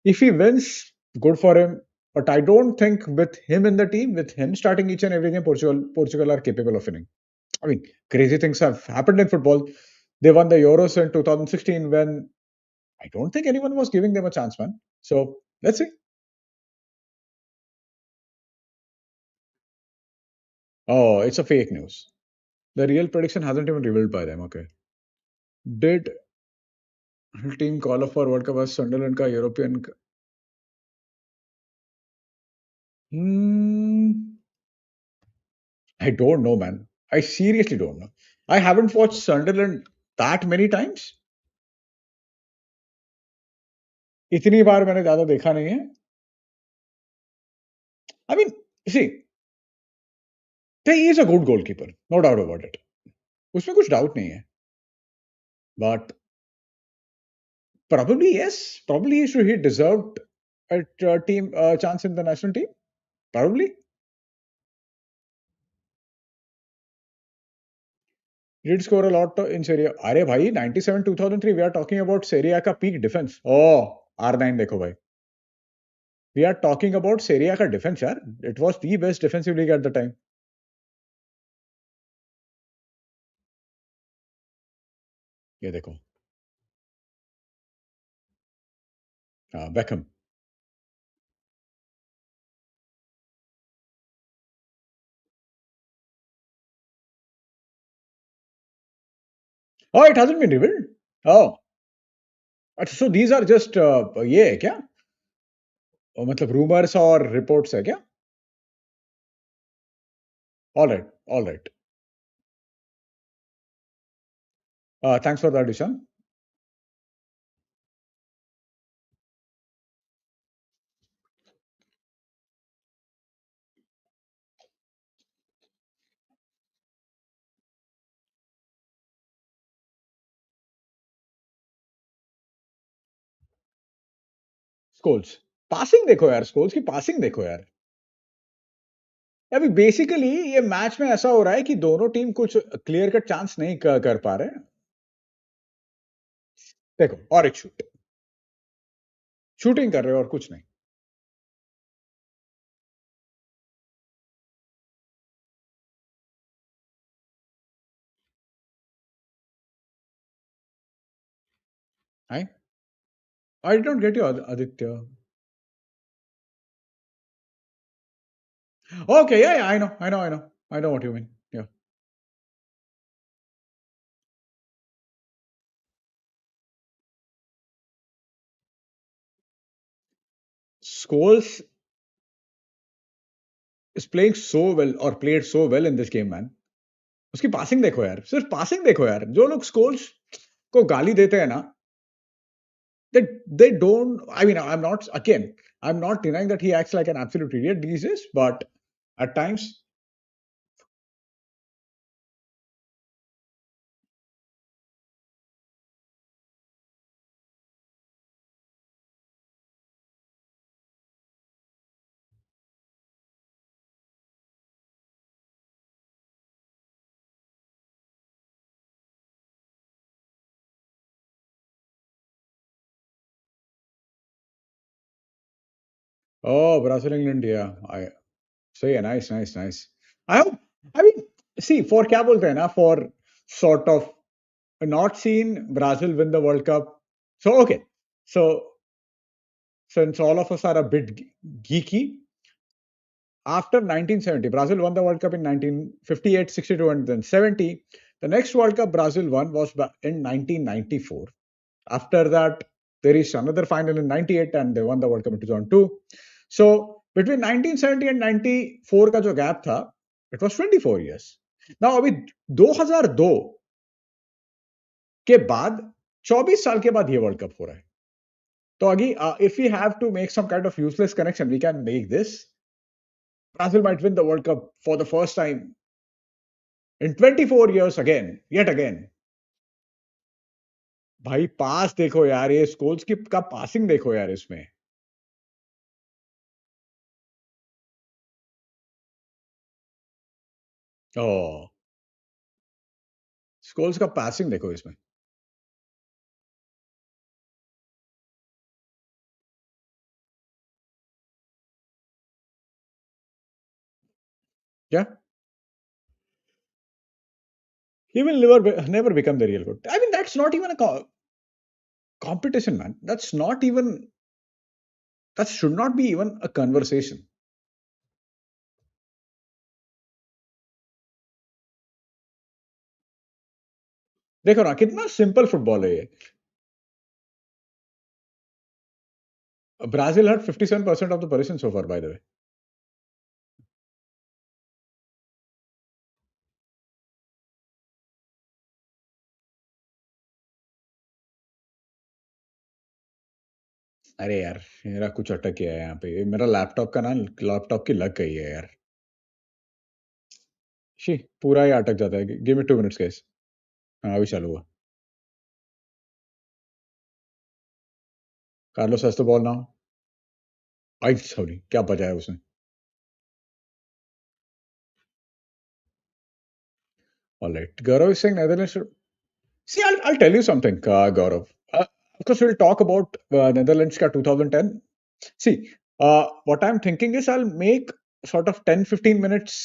If he wins, good for him. But I don't think with him in the team, with him starting each and every game, Portugal are capable of winning. I mean, crazy things have happened in football. They won the Euros in 2016 when I don't think anyone was giving them a chance, man. So let's see. Oh, it's a fake news. The real prediction hasn't even revealed by them. Okay. Did team call up for World Cup as Sunderland ka European? Hmm. I don't know, man. I seriously don't know. I haven't watched Sunderland that many times. इतनी बार मैंने ज्यादा देखा नहीं है. I mean, see, he is a good goalkeeper, no doubt about it. उसमें कुछ doubt नहीं है. But probably yes, probably he deserved a team chance in the national team. Probably did score a lot in Serie A. अरे भाई 97 2003 we are talking about Serie A का peak defense. Oh, R9 देखो भाई. We are talking about Serie A का defense यार. It was the best defensive league at the time. ये देखो. Beckham. Oh, it hasn't been revealed. Oh, so these are just ये है क्या? मतलब rumors और reports है क्या? All right, all right. Thanks for the addition. Scholes. Passing देखो यार, स्कोल्स की पासिंग देखो यार. अभी बेसिकली ये मैच में ऐसा हो रहा है कि दोनों टीम कुछ क्लियर कट चांस नहीं कर पा रहे. देखो और एक शूटिंग कर रहे हो और कुछ नहीं. I I don't get you Aditya. Okay yeah I know what you mean. Yeah Scholes is playing so well और played so well in this game man. उसकी पासिंग देखो यार, सिर्फ पासिंग देखो यार. जो लोग स्कोल्स को गाली देते हैं ना, they don't. I mean, I'm not denying that he acts like an absolute idiot these days, but at times. Oh, Brazil, England, yeah. I say, nice. I hope. I mean, see, for क्या बोलते हैं ना, for sort of not seen Brazil win the World Cup. So okay, so since all of us are a bit geeky, after 1970, Brazil won the World Cup in 1958, 62, and then 70. The next World Cup Brazil won was in 1994. After that, there is another final in 98 and they won the World Cup in 2002. So between 1970 and 94 का जो gap था, it was 24 years. Now अभी 2002 के बाद 24 साल के बाद ये वर्ल्ड कप हो रहा है. तो अभी if we have to make some kind of useless connection, we can make this. Brazil might win the World Cup for the first time in 24 years again, yet again. भाई पास देखो यार, ये Scholes की का पासिंग देखो यार इसमें. ओ, Scholes का पासिंग देखो इसमें. Yeah, he will never become the real good. I mean, that's not even a competition, man. That's not even, that should not be even a conversation. देखो ना कितना सिंपल फुटबॉल है ये. Brazil had 57% of the possession so far, by the way. अरे यार, मेरा कुछ अटक गया है यहाँ पे. मेरा लैपटॉप का ना, लैपटॉप की लग गई है यार. शी, पूरा ही अटक जाता है. Give me 2 minutes guys. हाँ, अभी चालू हुआ. Carlos has the ball now. I sorry, क्या बजाया उसने. Alright, Gaurav is saying Netherlands. See, I'll tell you something, Gaurav. Of course, we'll talk about Netherlands ka 2010. See, what I'm thinking is I'll make sort of 10-15 minutes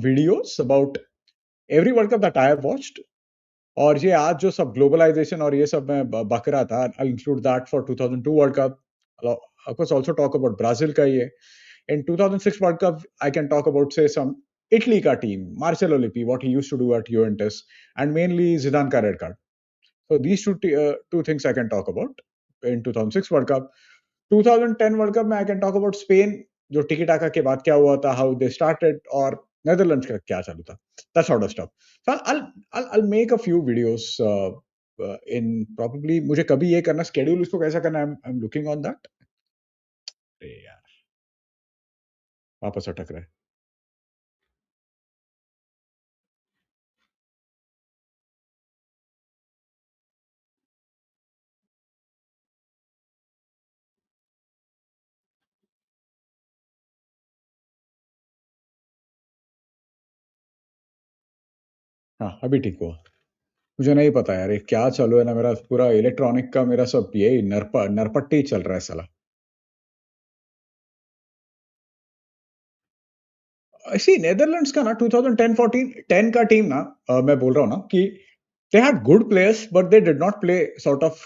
videos about every World Cup that I have watched. और ये आज जो सब globalisation और ये सब मैं बक रहा था, I'll include that for 2002 World Cup. I'll, of course, also talk about Brazil का ये. In 2006 World Cup, I can talk about, say, some Italy ka team, Marcelo Lippi, what he used to do at Juventus, and mainly Zidane ka red card. So these two things I can talk about in 2006 World Cup. 2010 World Cup में I can talk about Spain, जो टिकी टाका के बाद क्या हुआ था, how they started, और Netherlands का क्या चालू था, that sort of stuff. So I'll make a few videos in probably, मुझे कभी ये करना, schedule इसको कैसा करना, I'm looking on that. अरे यार, वापस अटक रहा है. हाँ, अभी ठीक हुआ. मुझे नहीं पता यार, ये क्या चालू है ना, मेरा पूरा इलेक्ट्रॉनिक का मेरा सब ये नरपट्टी चल रहा है साला. सी, नेदरलैंड्स का ना 2010-14 10 का टीम ना, मैं बोल रहा हूँ ना कि they had good players but they did not play sort of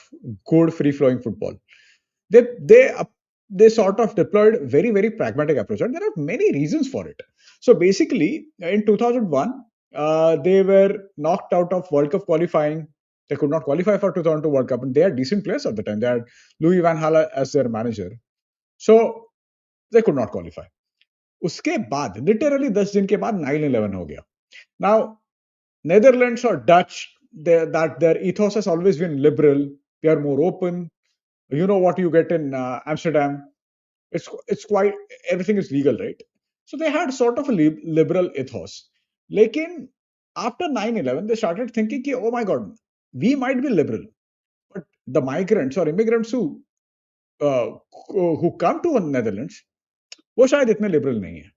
good free flowing football. they they they sort of deployed very pragmatic approach, and there are many reasons for it. So basically in 2001, they were knocked out of World Cup qualifying. They could not qualify for 2002 World Cup, and they had decent players at the time. They had Louis van Gaal as their manager, so they could not qualify. उसके बाद literally 10 दिन के बाद 9/11 हो गया. Now Netherlands और Dutch, that their ethos has always been liberal. They are more open. You know what you get in Amsterdam. It's quite, everything is legal, right? So they had sort of a liberal ethos. लेकिन after 9/11 they started thinking कि oh my god, we might be liberal, but the migrants or immigrants uh, who come to Netherlands वो शायद इतने liberal नहीं है.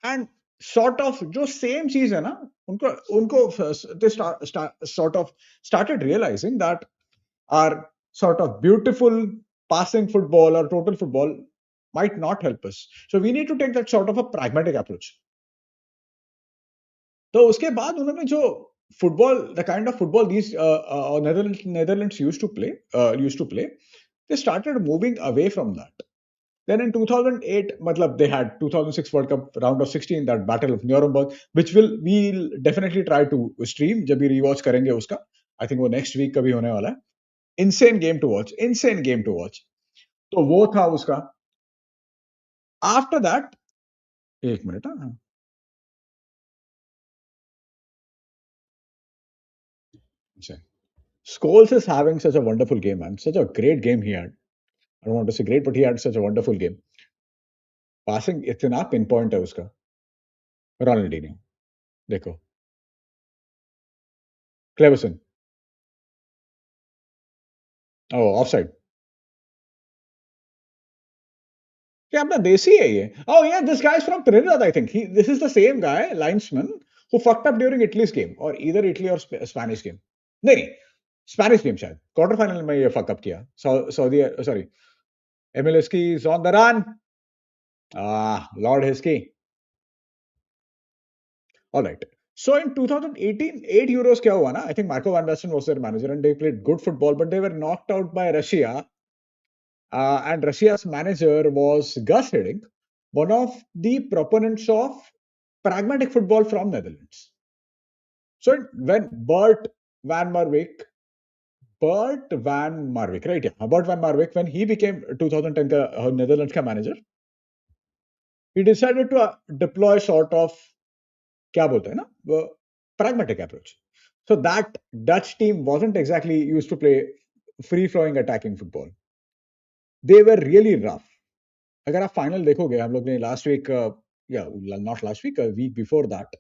And sort of जो same चीज है ना, उनको उनको they sort of started realizing that our sort of beautiful passing football or total football might not help us. So we need to take that sort of a pragmatic approach. तो उसके बाद उन्होंने जो football, the kind of football these Netherlands used to play, they started moving away from that. Then in 2008, matlab they had 2006 World Cup round of 16, that Battle of Nuremberg, which we'll definitely try to stream जब भी rewatch करेंगे उसका. I think वो next week कभी होने वाला है. Insane game to watch. Insane game to watch. तो वो था उसका. After that, एक मिनट. हाँ. अच्छा. Scholes is having such a wonderful game, man. Such a great game he had. I don't want to say great, but he had such a wonderful game. Passing इतना pinpoint है उसका. Ronaldinho. देखो. Cleverson. Oh, offside. Yeah, अपना देसी है ये. Oh yeah, this guy is from Trinidad, I think. This is the same guy, linesman, who fucked up during Italy's game, or either Italy or Spanish game. नहीं नहीं, Spanish game शायद. Quarter final में ये fuck up किया. Saudi, sorry. Emil Heskey is on the run. Ah, Lord Heskey. All right. So in 2018, 8 Euros kya hua na? I think Marco van Basten was their manager and they played good football, but they were knocked out by Russia. And Russia's manager was Gus Hiddink, one of the proponents of pragmatic football from Netherlands. So when Bert van Marwijk, right? Yeah, Bert van Marwijk, when he became 2010 ka, Netherlands ka manager, he decided to deploy sort of क्या बोलते हैं ना pragmatic approach. So that Dutch team wasn't exactly used to play free flowing attacking football. They were really rough. अगर आप final देखोगे हम लोग ने लास्ट वीक या not last week week before that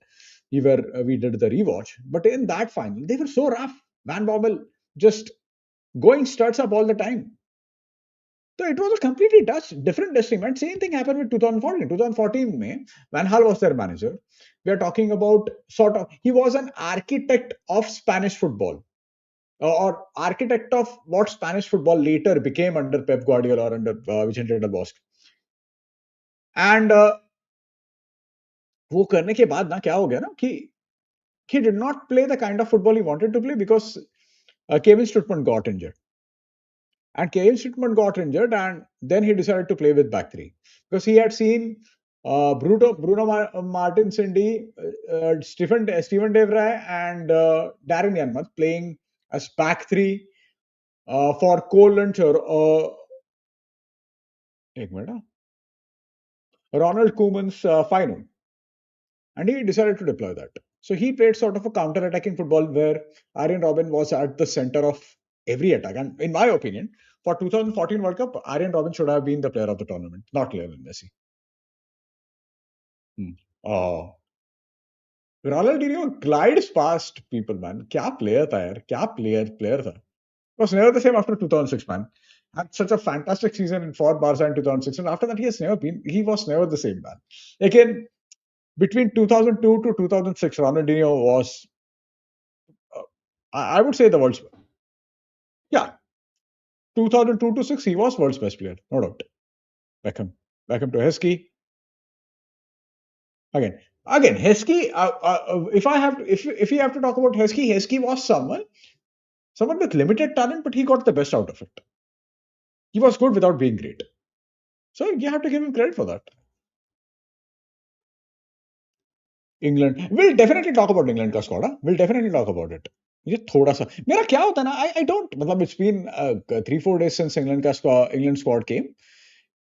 we did the rewatch, but in that final they were so rough. Van Bommel just going studs up all the time. So it was a completely different destiny. Same thing happened with 2014. 2014 May, Van Hal was their manager. We are talking about sort of, he was an architect of Spanish football, or architect of what Spanish football later became under Pep Guardiola or under Vicente Del Bosque. And वो करने के बाद ना क्या हो गया ना कि he did not play the kind of football he wanted to play because Kevin Stuttman got injured. And Kevin Stuttman got injured, and then he decided to play with back three because he had seen Bruno Martins Indy, Stephen Devray, and Darren Yanmath playing as back three for Cole Lynch or Ronald Koeman's final. And he decided to deploy that. So he played sort of a counter-attacking football where Arjen Robben was at the center of every attack. And in my opinion, for 2014 World Cup, Arjen Robben should have been the player of the tournament, not Lionel Messi. Oh, Ronaldinho glides past people, man. Kya player tha yaar? Kya player tha? Was never the same after 2006, man. Had such a fantastic season for Barca in 2006, and after that he was never the same, man. Again, between 2002 to 2006, Ronaldinho was, I would say, the world's, yeah, 2002 to 6, he was world's best player, no doubt. Beckham, Beckham to Heskey. Again, Heskey. If I have, to, if you have to talk about Heskey was someone with limited talent, but he got the best out of it. He was good without being great. So you have to give him credit for that. England. We'll definitely talk about England का squad. We'll definitely talk about it. ये थोड़ा सा मेरा क्या होता है ना I don't मतलब it's been 3-4 days since England squad came,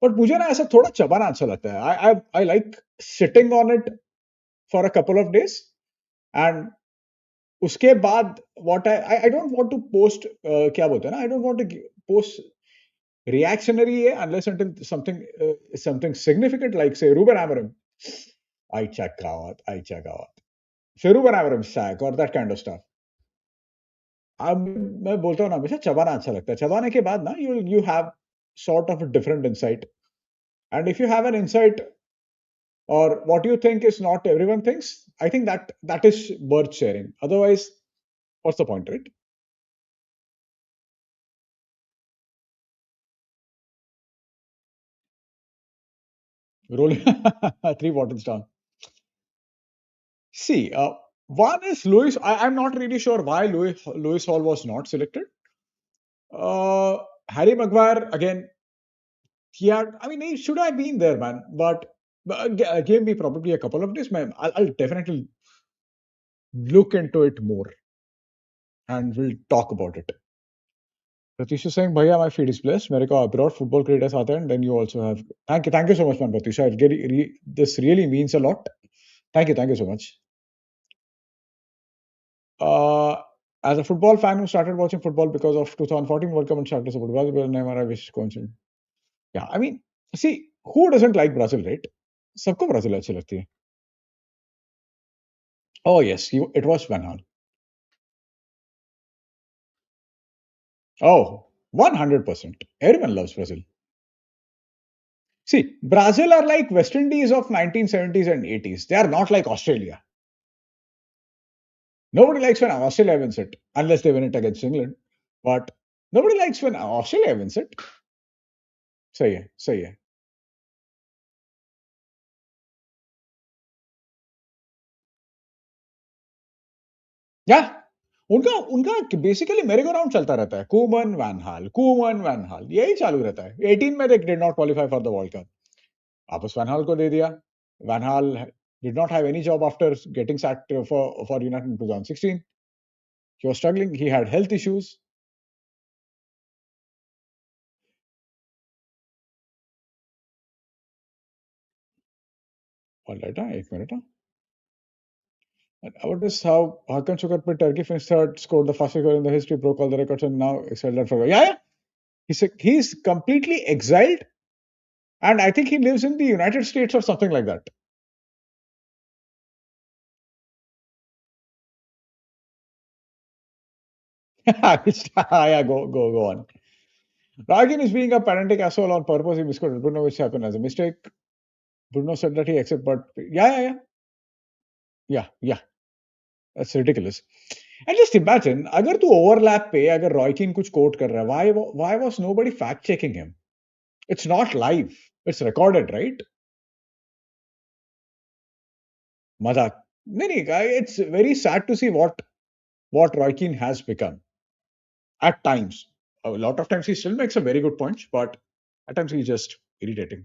but मुझे ना ऐसा थोड़ा चबाना अच्छा लगता है. I like sitting on it for a couple of days, and उसके बाद what I don't want to post क्या बोलते हैं ना I don't want to post reactionary unless until something significant like say Ruben Amorim. I check out. So Ruben Amorim sack or that kind of stuff. अब मैं बोलता हूँ ना हमेशा चबाना अच्छा लगता है. चबाने के बाद ना you have sort of a different insight, and if you have an insight or what you think is not everyone thinks, I think that is worth sharing. Otherwise, what's the point, right? Rolling 3 buttons down. See, one is Lewis. I'm not really sure why Lewis Hall was not selected. Harry Maguire again. I mean, he should have been there, man. But give me probably a couple of days, man. I'll definitely look into it more, and we'll talk about it. Pratisha saying, "Bhaiya, my feed is blessed. मेरे को abroad football creators आते हैं, and then you also have." Thank you so much, man, Pratisha. This really means a lot. Thank you so much. As a football fan who started watching football because of 2014 World Cup and started to support Brazil, Neymar, I wish coincident. Yeah, I mean, see, who doesn't like Brazil, right? सबको Brazil अच्छी लगती है. Oh yes, it was Van Hal. Oh, 100%. Everyone loves Brazil. See, Brazil are like West Indies of 1970s and 80s. They are not like Australia. Nobody likes when Australia wins it, unless they win it against England. But nobody likes when Australia wins it. सही है. या उनका उनका basically मेरे को round चलता रहता है, कूमन वैन हाल यही चालू रहता है। 18 में they did not qualify for the world Cup, वापस वैन हाल को दे दिया। Van Gaal did not have any job after getting sacked for United in 2016। He was struggling, he had health issues. Alright, एक minute. What is how Hakan Sukarpet Turkey finished third, scored the fastest goal in the history, broke all the records, and now exiled for. Yeah, yeah. He's completely exiled, and I think he lives in the United States or something like that. Yeah, go on. Ragin is being a pedantic asshole on purpose. He misquoted Bruno, which happened as a mistake. Bruno said that he accepted, but yeah. That's ridiculous. And just imagine, अगर तू overlap पे अगर रॉय कीन कुछ quote कर रहा है, why was nobody fact checking him? It's not live. It's recorded, right? मजाक नहीं नहीं, it's very sad to see what Roy Keane has become at times. A lot of times he still makes a very good points, but at times he's just irritating.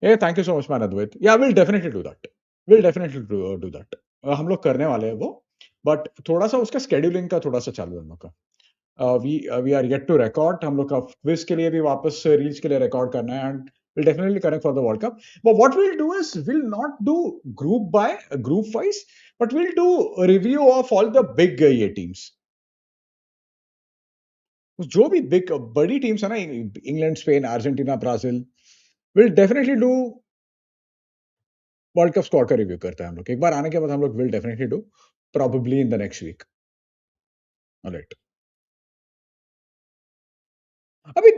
Hey, thank you so much, man, Advait. Yeah, we'll definitely do that. We'll definitely do that. हम लोग करने वाले हैं वो, but थोड़ा सा उसका scheduling का थोड़ा सा चालू है हम लोग का. We are yet to record. हम लोग का क्विज के लिए भी वापस रील्स के लिए रिकॉर्ड करना है, and we'll definitely connect for the World Cup. But what we'll do is we'll not do group wise, but we'll do a review of all the big ये teams. जो भी big बड़ी teams है ना, England, Spain, Argentina, Brazil, we'll definitely do world cup squad का review करते हैं हम लोग एक बार आने के बाद हम लोग will definitely do probably in the next week. Alright, अभी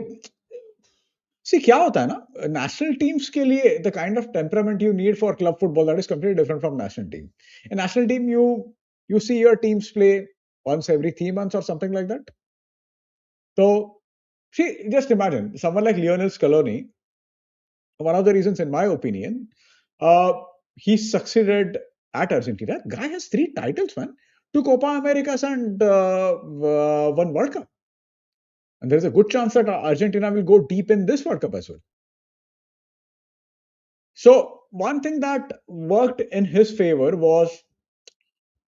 सी क्या होता है ना, नेशनल टीम्स के लिए the kind of temperament you need for club football that is completely different from national team. In national team you see your teams play once every 3 months or something like that. So see, just imagine someone like Lionel Scaloni. One of the reasons, in my opinion, uh, he succeeded at Argentina. Guy has 3 titles, man. 2 Copa Americas and one World Cup. And there's a good chance that Argentina will go deep in this World Cup as well. So one thing that worked in his favor was,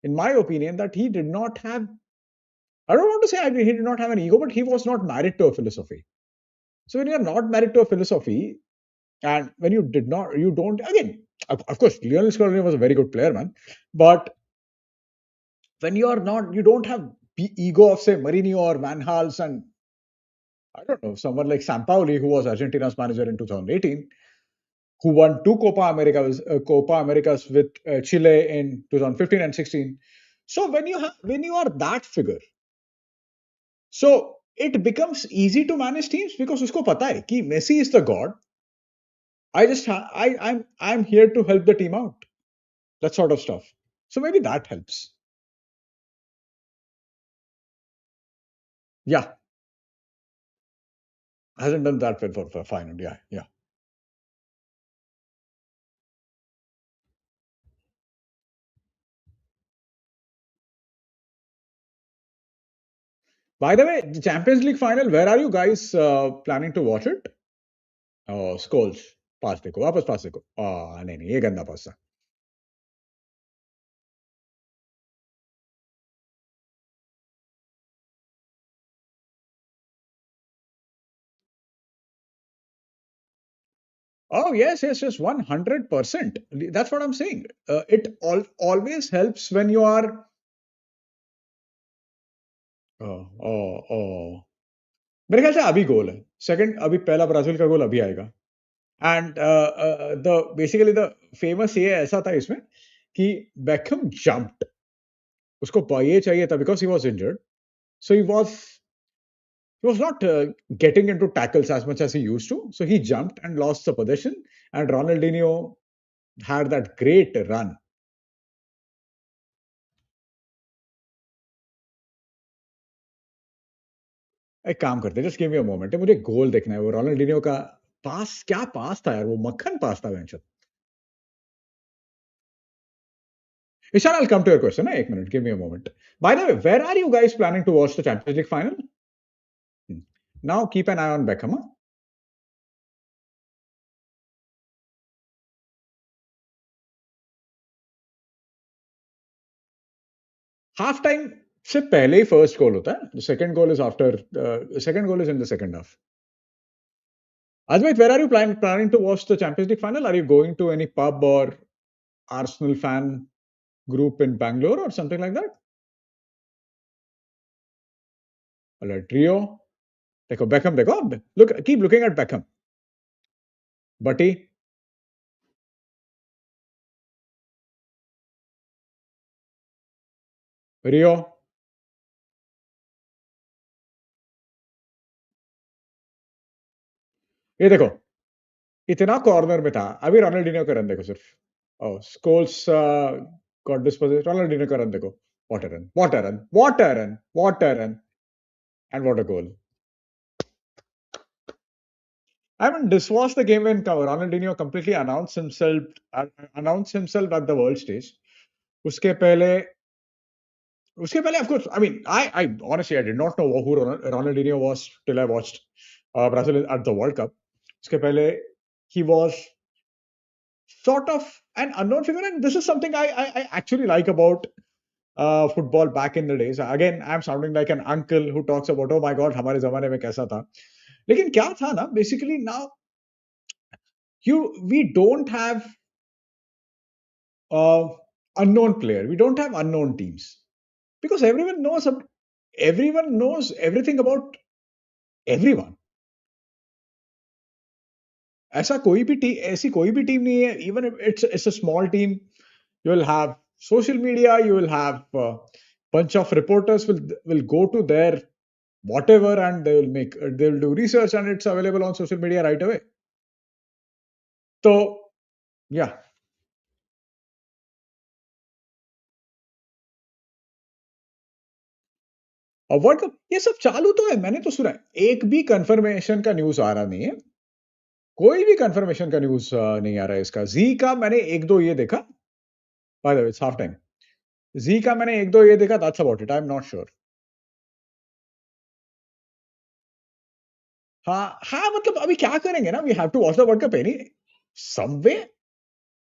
in my opinion, that he did not have, I don't want to say he did not have an ego, but he was not married to a philosophy. So when you're not married to a philosophy, and when you don't, again, of course, Lionel Scaloni was a very good player, man. But when you don't have the ego of, say, Mourinho or Van Hals, and I don't know, someone like Sampaoli, who was Argentina's manager in 2018, who won 2 Copa Americas with Chile in 2015 and 16. So when you are that figure, so it becomes easy to manage teams because usko pata hai ki Messi is the god. I'm here to help the team out. That sort of stuff. So maybe that helps. Yeah, hasn't done that well for Feyenoord. Yeah. By the way, the Champions League final, where are you guys planning to watch it? Oh, Scholes. पास देखो, वापस पास देखो। नहीं, ये गंदा पास था। Oh, yes, 100%. That's what I'm saying. It always helps when you are. मेरे ख्याल से अभी गोल है सेकंड, अभी पहला ब्राजील का गोल अभी आएगा। And the basically the famous ये ऐसा था इसमें कि बेकहम जंप्ड, उसको ये चाहिए था because he was injured, so he was not getting into tackles as much as he used to, so he jumped and lost the possession, and Ronaldinho had that great run. एक काम करते, just give me a moment, मुझे गोल देखना है, वो Ronaldinho का पास, क्या पास था यार, वो मक्खन पास था bench. Ishan, I'll come to your question. Ek minute, give me a moment. By the way, where are you guys planning to watch the Champions League final? Hmm. Now keep an eye on Beckham. Huh? Half time से पहले ही first goal होता है. The second goal is after. The second goal is in the second half. Advait, where are you planning to watch the Champions League final? Are you going to any pub or Arsenal fan group in Bangalore or something like that? Alright, Rio. देखो Beckham देखो. Look, keep looking at Beckham. Butty, Rio. ये देखो इतना corner में था अभी Ronaldinho का run देखो सिर्फ स्कोल्स गॉट डिस्पोजेस रोनाल्डिनो का रन देखो what a run what a run what a run what a run and what a goal I mean, this was the game when Ronaldinho completely announced himself at the world stage. उसके पहले of course, I mean, I honestly I did not know who Ronaldinho was till I watched Brazil at the World Cup. उसके पहले he was sort of an unknown figure, and this is something I actually like about football back in the days. Again, I'm sounding like an uncle who talks about, oh my god, हमारे जमाने में कैसा था. लेकिन क्या था ना, basically now we don't have uh, unknown player. We don't have unknown teams because everyone knows everything about everyone. ऐसी कोई भी टीम नहीं है. Even if it's a small team, you will have social media. You will have bunch of reporters will go to their whatever and they will do research and it's available on social media right away. So yeah, world cup ये सब चालू तो है. मैंने तो सुना है एक भी कंफर्मेशन का न्यूज आ रहा नहीं है. कोई भी कंफर्मेशन का न्यूज नहीं आ रहा है इसका. जी का मैंने एक दो ये देखा. By the way it's half time. जी का मैंने एक दो ये देखा. That's about it. I am not sure. हाँ हाँ, मतलब अभी क्या करेंगे ना. We have to watch the world cup any some way.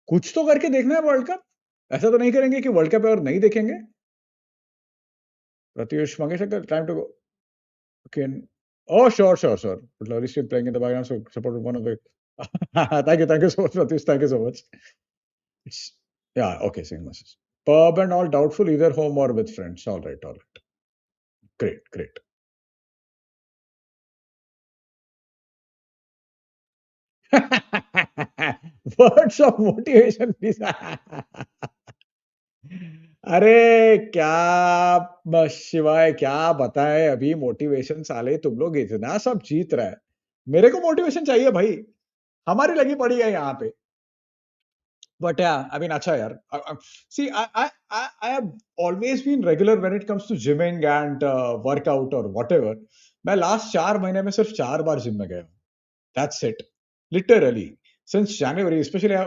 कुछ तो करके देखना है वर्ल्ड कप. ऐसा तो नहीं करेंगे कि वर्ल्ड कप है और नहीं देखेंगे. Pratyush Mangesh time to go. Can oh sure. But Laurie still playing in the background, so support one of the. Thank you so much, Pratish. Thank you so much. It's yeah, okay, same message. Pub and all doubtful, either home or with friends. All right. Great. Words of motivation, please. अरे शिवाय क्या बताएं अभी motivation. साले तुम लोग इतना सब जीत रहा है. मेरे को मोटिवेशन चाहिए भाई. हमारी लगी पड़ी है यहाँ पे. But yeah, I mean, acha yaar. See, I have always been regular when it comes to gymming and workout or whatever. मैं last 4 महीने में सिर्फ 4 बार जिम में गया हूँ. That's it. Literally. Since January, especially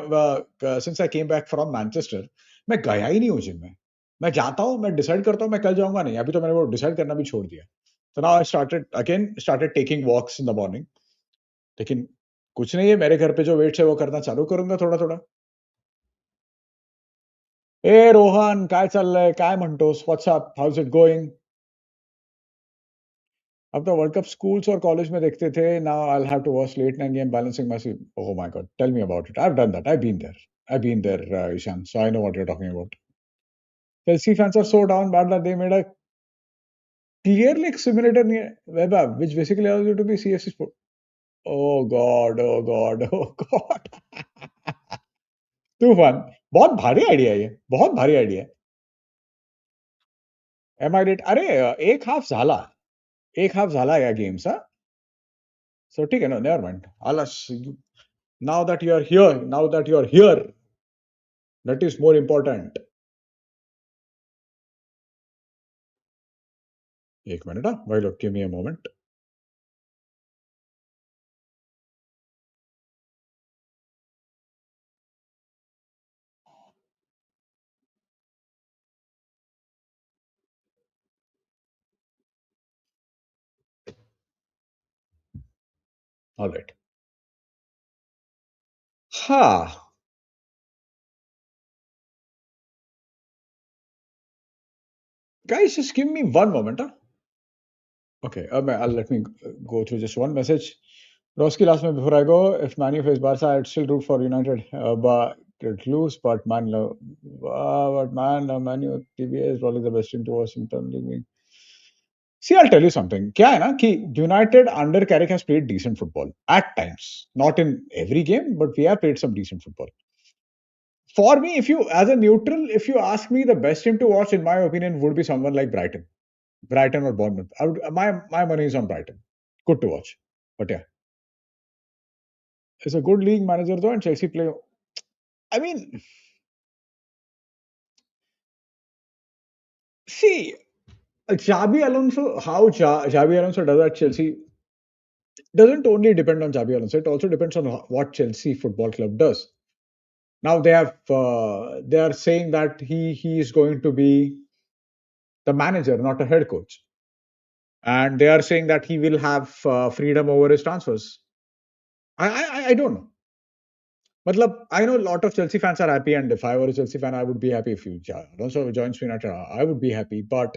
since I came back from Manchester, मैं गया ही नहीं हूँ जिम में. मैं जाता हूँ, मैं डिसाइड करता हूँ मैं कल जाऊंगा नहीं. अभी तो मैंने वो डिसाइड करना भी छोड़ दिया. So now I started taking walks in the morning. लेकिन कुछ नहीं है. मेरे घर पे जो वेट्स है वो करना चालू करूंगा थोड़ा थोड़ा. ए रोहन काय चाललंय. काय म्हणतोस. व्हॉट्सअप. How's it going. अब तो वर्ल्ड कप स्कूल्स और कॉलेज में देखते थे. Now I have to watch late night game balancing my sleep. Oh my god, tell me about it. I have done that. I've been there, Ishan, so I know what you're talking about. Chelsea fans are so down bad that they made a clearly simulator web app which basically allows you to be CFC sport. Oh god. तूफान. बहुत भारी idea है ये. बहुत भारी idea है. M आई date. अरे एक हाफ झाला या गेमचा. So ठीक है ना. Never mind. Now that you're here, that is more important. एक minute. Wait, give me a moment. All right. Ha. Guys, just give me one moment. Huh? Okay, let me go through just one message. Roski, last minute before I go, if Man U face Barca, I'd still root for United, but it lose. Man U TBA is probably the best team to watch in terms of league. See, I'll tell you something. क्या है ना कि United under Carrick has played decent football at times, not in every game, but we have played some decent football. For me, if you, as a neutral, if you ask me, the best team to watch, in my opinion, would be someone like Brighton or Bournemouth. My money is on Brighton. Good to watch. But yeah, it's a good league manager though, and Chelsea play. I mean, see, Xabi Alonso, how Xabi Alonso does at Chelsea doesn't only depend on Xabi Alonso. It also depends on what Chelsea Football Club does. Now they are saying that he is going to be the manager, not a head coach, and they are saying that he will have freedom over his transfers. I don't know. Matlab, I know a lot of Chelsea fans are happy, and if I were a Chelsea fan, I would be happy if you Alonso joins United. I would be happy, but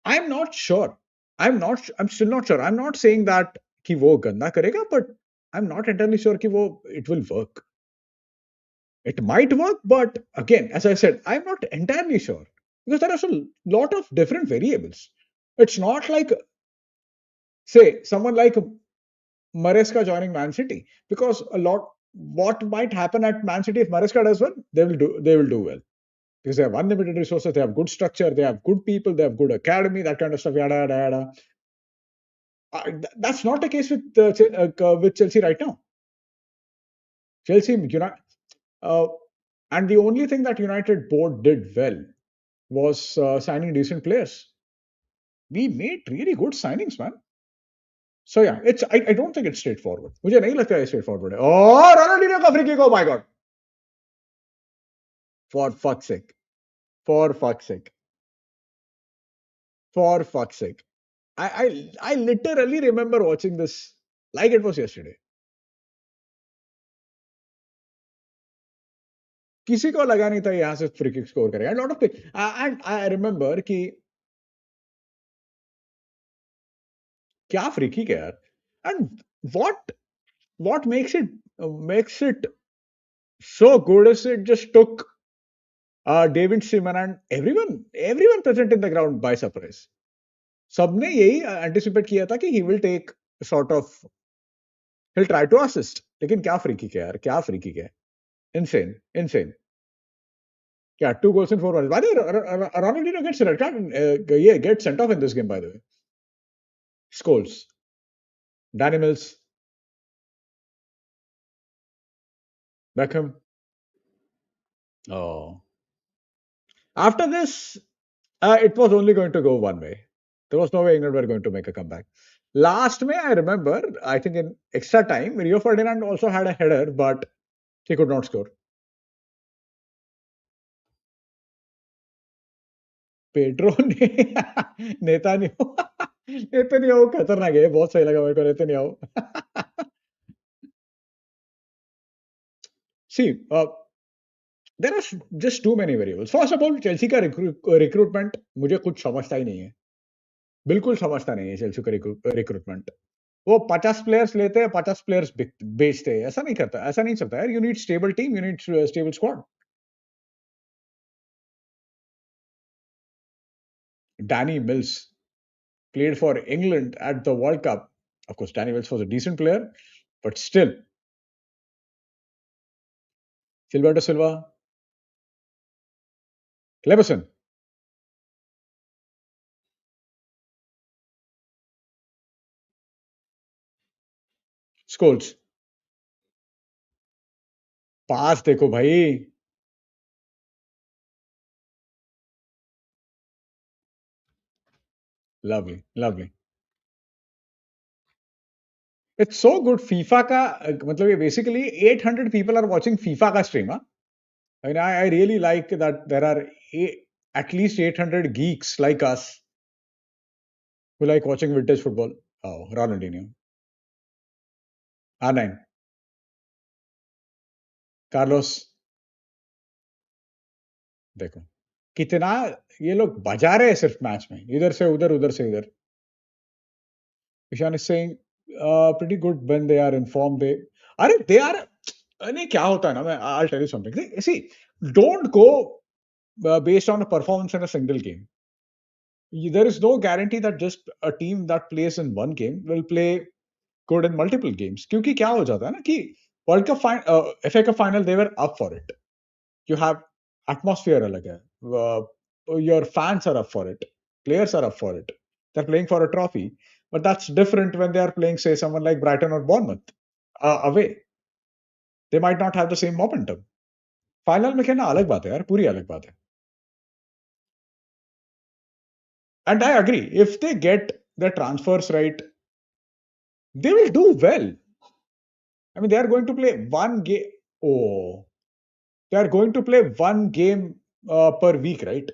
I'm not sure. I'm still not sure. I'm not saying that कि वो गंदा करेगा, but I'm not entirely sure कि वो it will work. It might work, but again, as I said, I'm not entirely sure because there are a lot of different variables. It's not like, say, someone like Maresca joining Man City, because a lot what might happen at Man City if Maresca does well, they will do well because they have unlimited resources, they have good structure, they have good people, they have good academy, that kind of stuff, yada yada yada. That's not the case with Chelsea right now. Chelsea, uh, and the only thing that United board did well was signing decent players. We made really good signings, man. So yeah, I don't think it's straightforward. मुझे नहीं लगता है straightforward है. Oh, Ronaldinho का free kick! Oh my god! For fuck's sake! For fuck's sake! For fuck's sake! I literally remember watching this like it was yesterday. किसी को लगा नहीं था यहाँ से फ्री किक स्कोर करेगा. A lot of things. And I remember कि क्या फ्री किक है यार. And what makes it so good is it just took David Seaman and everyone present in the ground by surprise. सबने यही anticipate किया था कि he will take sort of he'll try to assist. लेकिन क्या free kick है यार, क्या फ्री किक है. Insane. Yeah, 2 goals in 4 runs. By the way, Ronaldinho gets red card and gets sent off in this game, by the way. Scholes, Danny Mills, Beckham. Oh. After this, it was only going to go one way. There was no way England were going to make a comeback. Last May, I remember, I think in extra time, Rio Ferdinand also had a header, but he could not score. Pedro ने Netanyahu Netanyahu खतरनाक है बहुत सही लगा मेरे को Netanyahu see there are just too many variables. First of all, Chelsea का recruitment मुझे कुछ समझता ही नहीं है, बिल्कुल समझता नहीं है चेल्सी का रिक्रूटमेंट. वो 50 प्लेयर्स लेते हैं, 50 प्लेयर्स बेचते हैं. ऐसा नहीं करता, ऐसा नहीं चलता यार. You need stable team, you need stable squad. Danny Mills played for England at the World Cup. Of course, Danny Mills was a decent player, but still. Gilberto Silva, Cleberson, Scholes. पास देखो भाई. Lovely. It's so good. FIFA का मतलब ये basically 800 people are watching FIFA का stream. Huh? I mean, I really like that there are at least 800 geeks like us who like watching vintage football. Oh, Ronaldinho. R9, Carlos, देखो कितना ये लोग बजा रहे हैं सिर्फ मैच में, इधर से उधर, उधर से इधर. Ishan is saying pretty good when they are informed. अरे they are, नहीं क्या होता है ना, मैं I'll tell you something. See, don't go based on a performance in a single game. There is no guarantee that just a team that plays in one game will play good in multiple games. क्योंकि क्या हो जाता है ना कि World Cup FA Cup final they were up for it. You have atmosphere अलग है. Your fans are up for it. Players are up for it. They're playing for a trophy. But that's different when they are playing, say, someone like Brighton or Bournemouth away. They might not have the same momentum. Final में खेलना अलग बात है यार, पूरी अलग बात है. And I agree, if they get the transfers right, they will do well. I mean, they are going to play one game. Oh, they are going to play one game per week, right?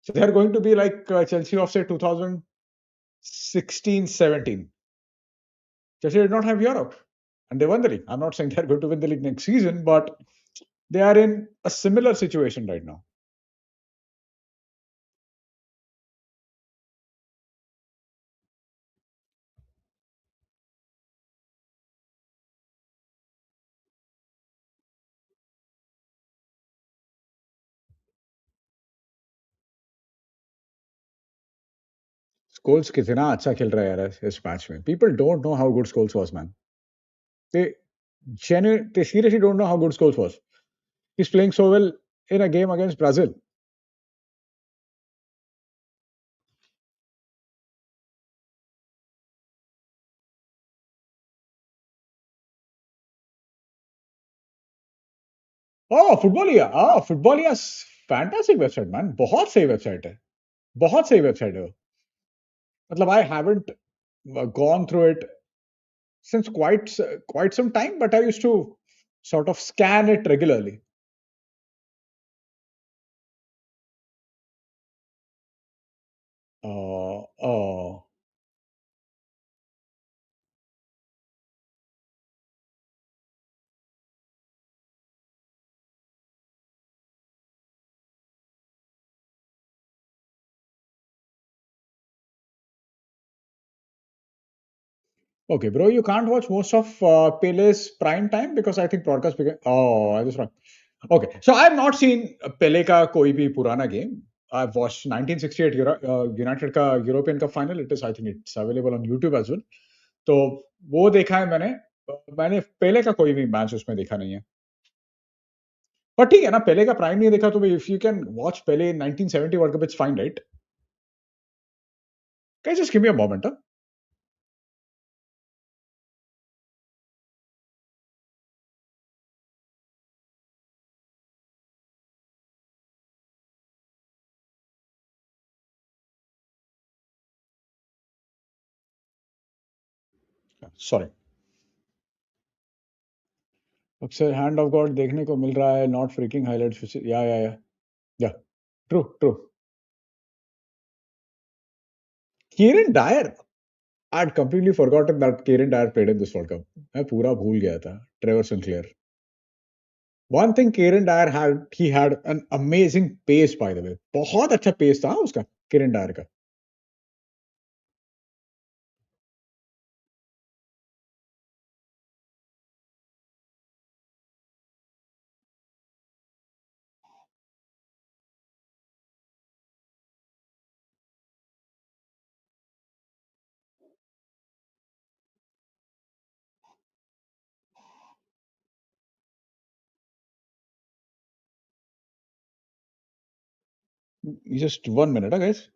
So they are going to be like Chelsea of say 2016-17. Chelsea did not have Europe, and they won the league. I'm not saying they're going to win the league next season, but they are in a similar situation right now. Scholes कितना अच्छा खेल रहा है यार इस match में. People don't know how good Scholes was, man. They they seriously don't know how good Scholes was. He's playing so well in a game against Brazil. Footballia fantastic website man. बहुत सही website है. बहुत सही website है वो. मतलब I haven't gone through it since quite some time, but I used to sort of scan it regularly. Uh, Okay, bro, you can't watch most of Pele's prime time because I think broadcast began. Oh, I was wrong. Okay, so I have not seen Pele का कोई भी पुराना game. I've watched 1968 United का European Cup final. It is, I think it's available on YouTube as well. तो वो देखा है मैंने. मैंने पेले का कोई भी मैच उसमें देखा नहीं है. पर ठीक है ना, पेले का प्राइम नहीं देखा तो if you can watch Pele in 1970 World Cup, it's fine, right? Can you just give me a moment? Huh? Sorry. अक्सर हैंड ऑफ गॉड देखने को मिल रहा है, नॉट फ्रीकिंग हाइलाइट्स. या true true. Kieran Dyer. I'd completely forgotten that Kieran Dyer played in this World Cup. मैं पूरा भूल गया था. Trevor Sinclair. One thing Kieran Dyer had, he had an amazing pace, by the way. बहुत अच्छा pace था उसका, Kieran Dyer का. Just 1 minute, guys.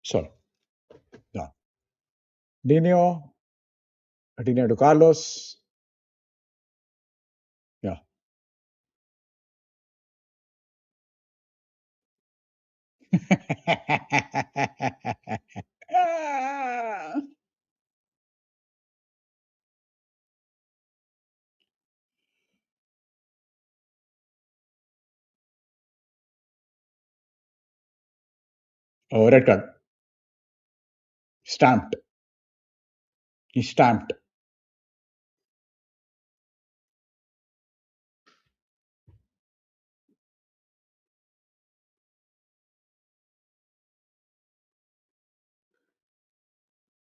Sorry. Yeah. Dino, Dino to Carlos. Yeah. Oh, red card. Stamped. He stamped.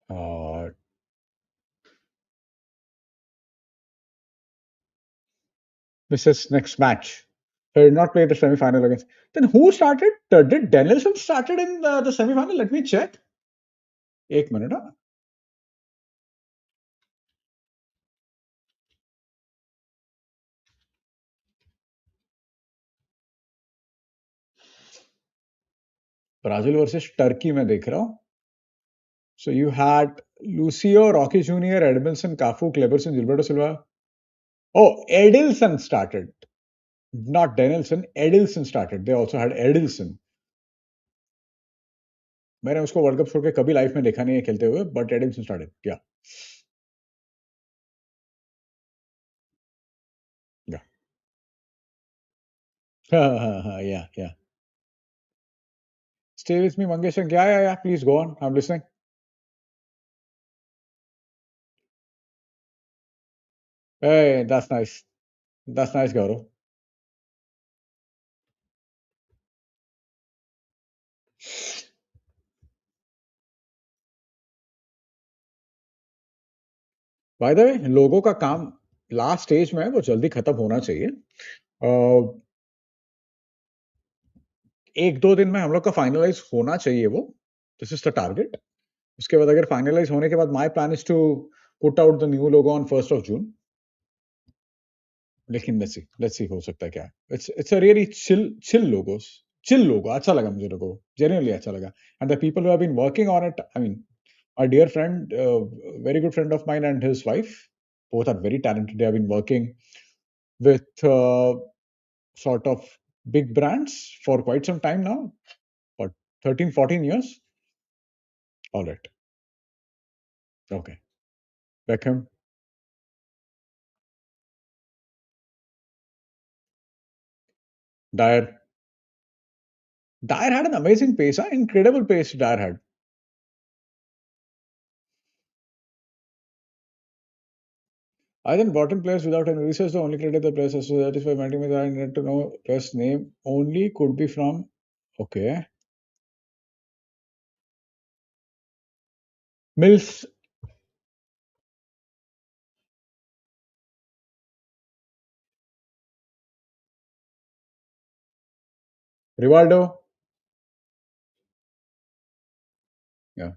Uh, this is next match. He did not play the semi-final against. Then who started? Did Danielson started in the semi-final? Let me check. एक minute. Huh? Brazil versus Turkey में देख रहा हूँ. So you had Lucio, Rocky Jr., Edmilson, Cafu, Cleberson, Gilberto Silva. Oh, Edilson started. Not Danielson. Edilson started. They also had Edilson. मैंने उसको world cup छोड़ के कभी लाइफ में देखा नहीं है खेलते हुए, but Edilson started. Yeah. Yeah. Yeah. Yeah. Stay with me, Mangesh. Yeah. Please go on. I'm listening. Hey, that's nice. That's nice, Gaurav. Bye the वे लोगों का काम लास्ट स्टेज में है, वो जल्दी खत्म होना चाहिए. एक दो दिन में हम लोग का फाइनलाइज होना चाहिए वो. This is the target. उसके बाद अगर फाइनलाइज होने के बाद my plan is to put out the new logo on 1 June. लेकिन लेट्स सी हो सकता है क्या. It's a really chill logo. अच्छा लगा मुझे लोगो. जेन्युइनली अच्छा लगा. And the people who have been working on it, I mean a dear friend, very good friend of mine and his wife, both are very talented. They have been working with sort of big brands for quite some time now, for 13, 14 years. All right. Okay. Beckham. Dyer. Dyer had an amazing pace, huh? Incredible pace Dyer had. I think bottom players without any research, the only credit the players has to satisfy matching with I need to know player's name only could be from. Okay. Mills. Rivaldo. Yeah.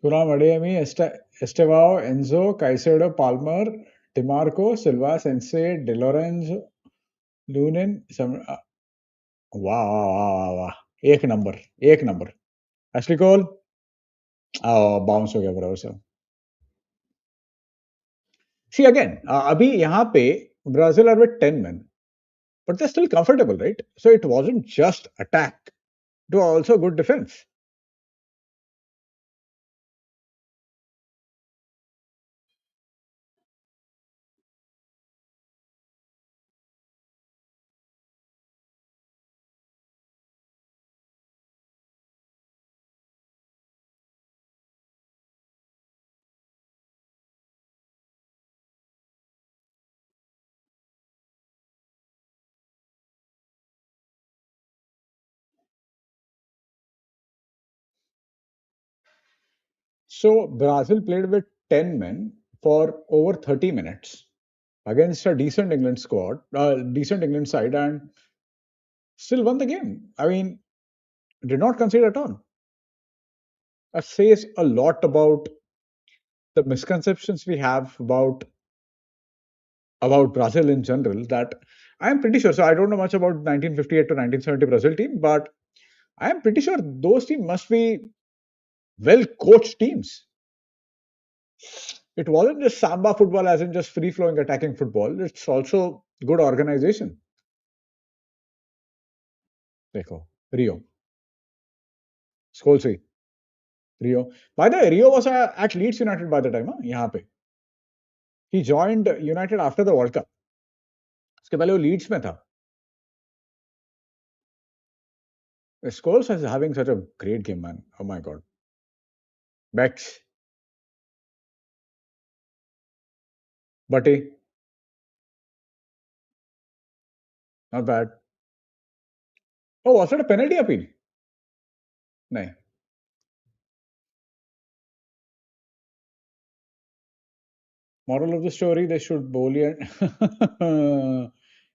Thuram, Adeyemi, Estevao, Enzo, Caicedo, Palmer, DiMarco, Silva, Sense, De Lorenzo, Lunin. वाह. एक number. Ashley Cole. Bounce हो गया बराबर से. See again, अभी यहाँ पे Brazil are with 10 men, but they're still comfortable, right? So it wasn't just attack, it was also good defense. So Brazil played with 10 men for over 30 minutes against a decent England squad, decent England side, and still won the game. I mean, did not concede at all. That says a lot about the misconceptions we have about Brazil in general. That I am pretty sure. So I don't know much about 1958 to 1970 Brazil team, but I am pretty sure those teams must be well coached teams. It wasn't just samba football, as in just free flowing attacking football. It's also good organization. देखो Rio, Scholes, Rio. By the way, Rio was at Leeds United by the time. यहाँ पे he joined United after the World Cup. उसके पहले वो Leeds में था. Scholes is having such a great game, man. Oh my god. Bex, Butty, not bad. Oh, was it a penalty appeal? No. Moral of the story: they should bully and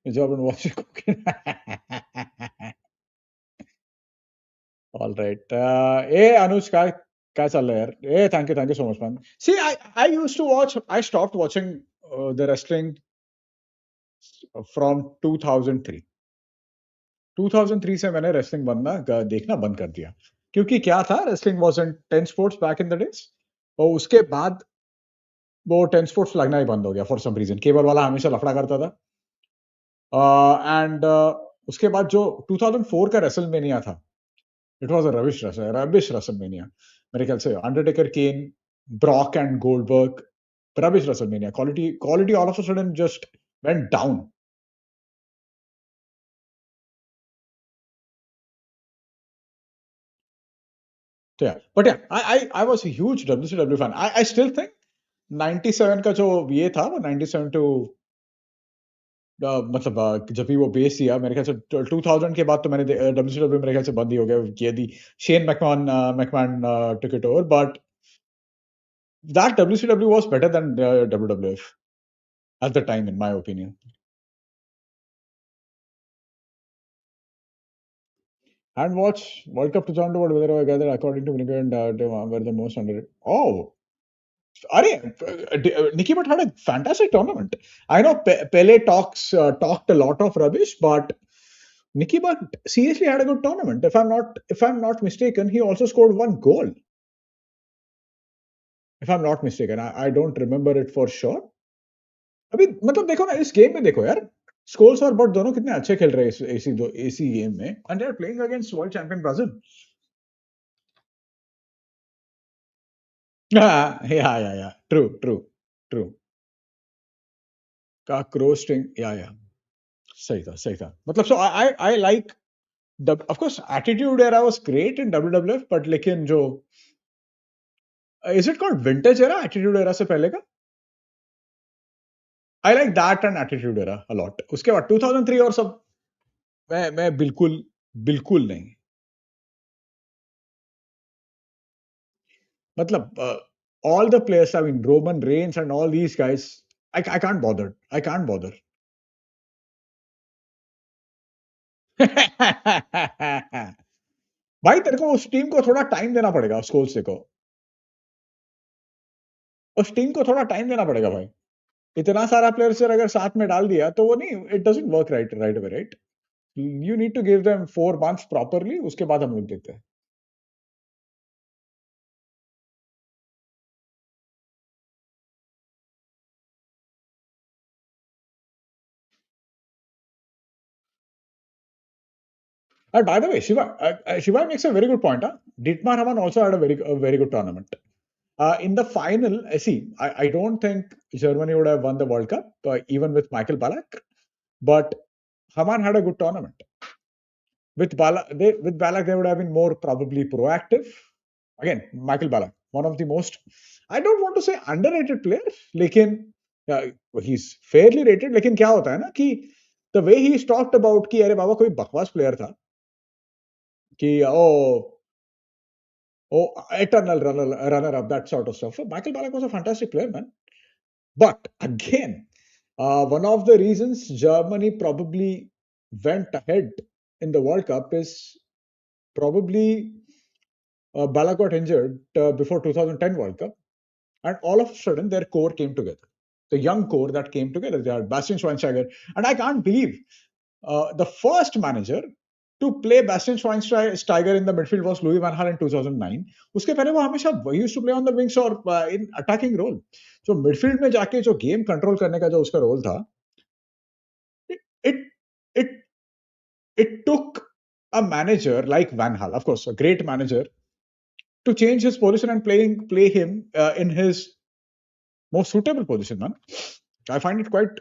good job and watch it cooking. All right. Hey, Anuj, काय चाललंय यार? Hey, thank you so much, man. See, I used to watch. I stopped watching the wrestling from 2003. 2003 से मैंने wrestling देखना बंद कर दिया क्योंकि क्या था wrestling was in 10 sports back in the days और उसके बाद वो 10 sports लगना ही बंद हो गया for some reason केबल वाला हमेशा लफड़ा करता था एंड उसके बाद जो 2004 का रेसलमेनिया था it was a rubbish WrestleMania मेरे ख्याल से Undertaker Kane Brock and Goldberg rubbish WrestleMania. Quality all of a sudden just went down. So yeah, but yeah, I was a huge WCW fan. I still think 97 का जो ये था वो 97 to मतलब जब भी वो बेस किया मेरे ख्याल से 2000 के बाद तो मैंने WCW मेरे ख्याल से बंद ही हो गया ये the Shane McMahon took it over but that WCW was better than WWF at the time in my opinion. And watch World Cup 2000 whether I gather according to Winnipeg and were the most underrated. Oh, Nicky Butt had a fantastic tournament. I know Pele talked a lot of rubbish, but Nicky Butt seriously had a good tournament. If I'm not mistaken, he also scored one goal. If I'm not mistaken, I don't remember it for sure. अभी मतलब देखो ना इस game में देखो यार Scholes और but दोनों कितने अच्छे खेल रहे हैं इसी गेम में and they are playing against world champion Brazil. Yeah true true true का रोस्टिंग या सही था मतलब so I like of course attitude era was great in WWF but लेकिन जो is it called vintage era attitude era से पहले का I like that and attitude era a lot उसके बाद 2003 और सब मैं बिल्कुल बिल्कुल नहीं मतलब all the players I mean Roman Reigns and all these guys I can't bother भाई तेरे को उस टीम को थोड़ा टाइम देना पड़ेगा स्कोल्स को उस टीम को थोड़ा टाइम देना पड़ेगा भाई इतना सारा प्लेयर्स अगर साथ में डाल दिया तो वो नहीं it doesn't work right away right you need to give them 4 months properly उसके बाद हम लोग देखते हैं and by the way Shiva makes a very good point huh? Dietmar Hamann also had a very good tournament in the final I don't think Germany would have won the World Cup even with Michael Ballack but Hamann had a good tournament with Ballack they would have been more probably proactive again Michael Ballack one of the most I don't want to say underrated players लेकिन he's fairly rated लेकिन क्या होता है ना कि the way he's talked about कि अरे बाबा कोई बकवास प्लेयर था कि eternal runner up that sort of stuff so Michael Ballack was a fantastic player man but again one of the reasons Germany probably went ahead in the World Cup is probably Ballack got injured before 2010 World Cup and all of a sudden their core came together. The young core that came together, they are Bastian Schweinsteiger, and I can't believe the first manager to play Bastian Schweinsteiger in the midfield was Louis van Gaal in 2009. उसके पहले वो हमेशा he used to play on the wings or in attacking role. So midfield में जाके जो game control करने का जो उसका role था, it it it, it took a manager like Van Gaal, of course, a great manager, to change his position and play him in his most suitable position, man. I find it quite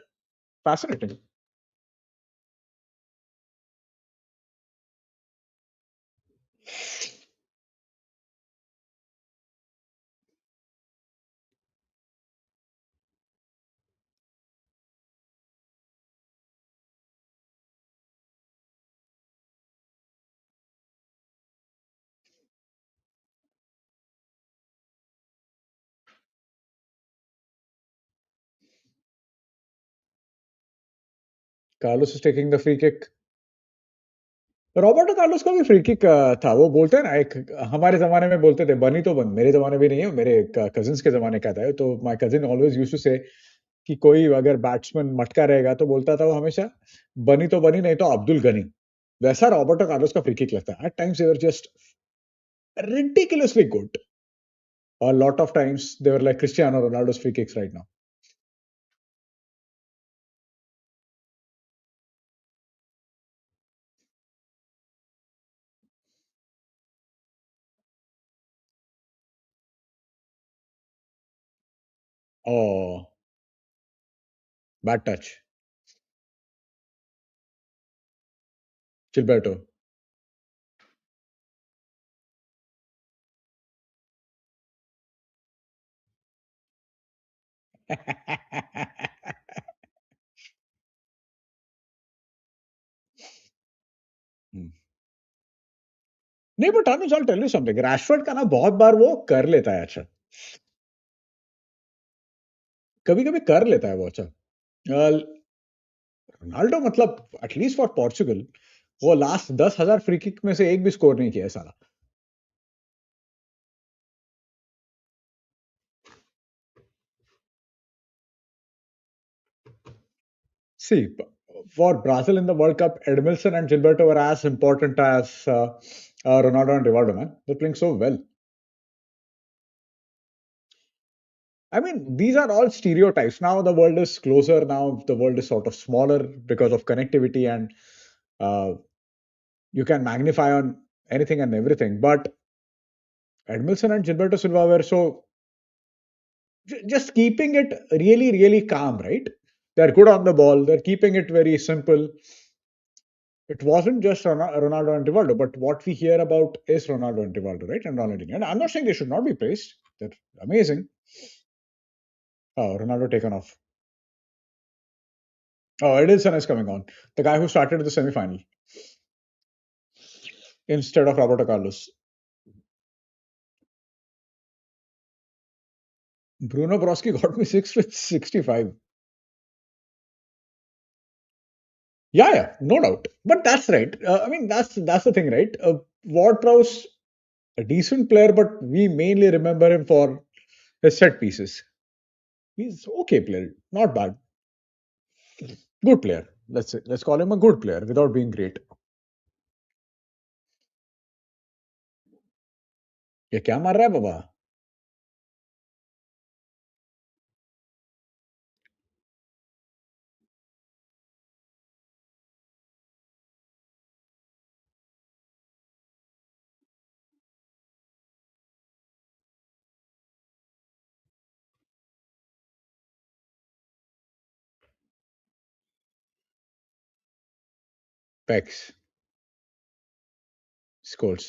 fascinating. Carlos is taking the free kick. Roberto Carlos का भी free kick था. वो बोलते हैं ना, एक हमारे जमाने में बोलते थे बनी तो बन. मेरे जमाने भी नहीं है, मेरे कजिन्स के जमाने का था. तो my cousin always used to say कि कोई अगर बैट्समैन मटका रहेगा तो बोलता था वो हमेशा, बनी तो बनी, नहीं तो अब्दुल गनी. वैसा रॉबर्टो कार्लोस का फ्री किक लगता है. At times they were just ridiculously good. A lot of times they were like Cristiano Ronaldo's free kicks right now. Oh, bad touch. Gilberto. Hmm. नहीं, but Anuj, I'll tell you something. Rashford का ना बहुत बार वो कर लेता है अच्छा. कभी कभी कर लेता है वो अच्छा. रोनाल्डो मतलब एटलीस्ट फॉर पोर्चुगल वो लास्ट 10,000 फ्री किक में से एक भी स्कोर नहीं किया है साला. See, for Brazil in the World Cup, Edmilson and Gilberto were as important as Ronaldo and Rivaldo, man. They're playing so well. I mean, these are all stereotypes. Now the world is closer. Now the world is sort of smaller because of connectivity, and uh, you can magnify on anything and everything. But Edmilson and Gilberto Silva were so just keeping it really, really calm, right? They're good on the ball. They're keeping it very simple. It wasn't just Ronaldo and Rivaldo, but what we hear about is Ronaldo and Rivaldo, right? And Ronaldinho. And I'm not saying they should not be praised. They're amazing. Oh, Ronaldo taken off. Oh, Edilson is coming on. The guy who started the semi-final instead of Roberto Carlos. Bruno Broski got me six with 65. Yeah, no doubt. But that's right. I mean, that's the thing, right? Ward-Prowse, a decent player, but we mainly remember him for his set pieces. He's okay player, not bad. Good player. Let's call him a good player without being great. ये क्या मार रहा है बाबा? PACS. Scholes.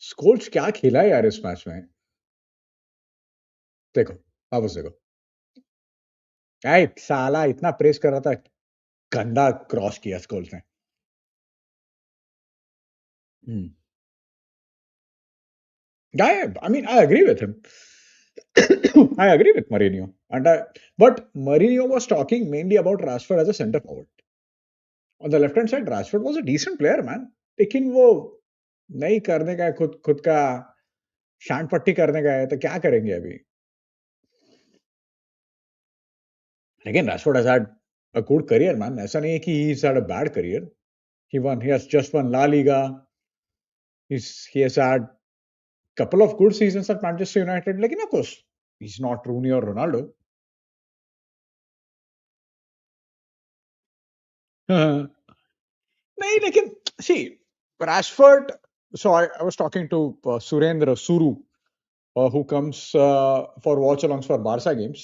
Scholes क्या खेला है यार इस मैच में. देखो, वापस देखो. आई साला इतना प्रेस कर रहा था, गंदा क्रॉस किया स्कोल्स ने. Hmm. Yeah, I mean, I agree with him. I agree with Mourinho. But Mourinho was talking mainly about Rashford as a centre forward. On the left hand side, Rashford was a decent player, man. लेकिन वो नहीं करने का है, खुद खुद का शान पट्टी करने का है, तो क्या करेंगे अभी. Again, Rashford has had a good career, man. ऐसा नहीं है कि he's had a bad career. He has just won La Liga. He has had a couple of good seasons at Manchester United. लेकिन of course, he's not Rooney or Ronaldo. नहीं, लेकिन see, Rashford. So I was talking to Surendra Suru, who comes for watch alongs for Barca games.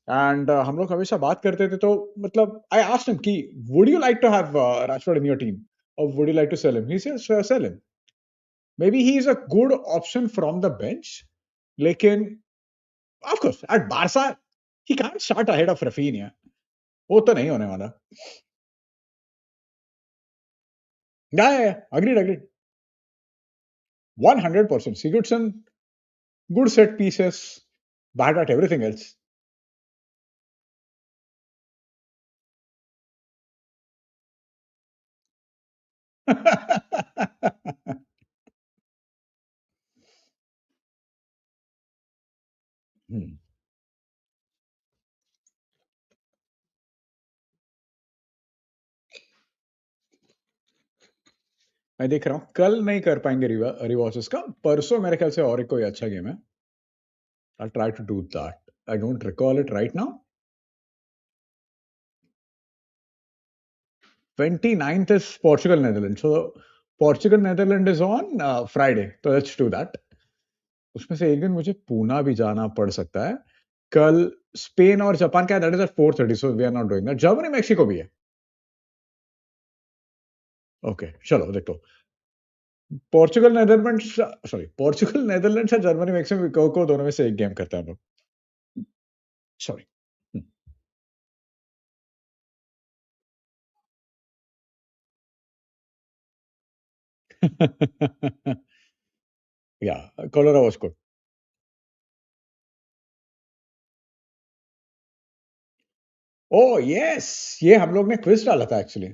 And हम लोग हमेशा बात करते थे, तो मतलब I asked him कि would you like to have Rashford in your team or would you like to sell him? He says sell him. Maybe he is a good option from the bench. लेकिन of course at Barca he can't start ahead of Rafinha. वो तो नहीं होने वाला. Yeah. Agreed. 100%. Sigurdsson, good set pieces, bad at everything else. हम्म, मैं देख रहा हूँ कल नहीं कर पाएंगे रिवॉचेस का, परसों मेरे ख्याल से और एक कोई अच्छा गेम है. I'll try to do that. I don't recall it right now. 29th is Portugal Netherlands. So Portugal Netherlands is on Friday. So let's do that. उसमें से एक दिन मुझे पूना भी जाना पड़ सकता है. कल स्पेन और जापान का है, that is at 4:30, so we are not doing that. Germany Mexico भी है. ओके चलो देखो. Portugal Netherlands, sorry Portugal Netherlands और जर्मनी मेक्सिको को दोनों में से एक गेम करते हैं हम लोग. सॉरी. या cholera was good. Oh yes, ये हम लोग ने क्विज डाला था एक्चुअली.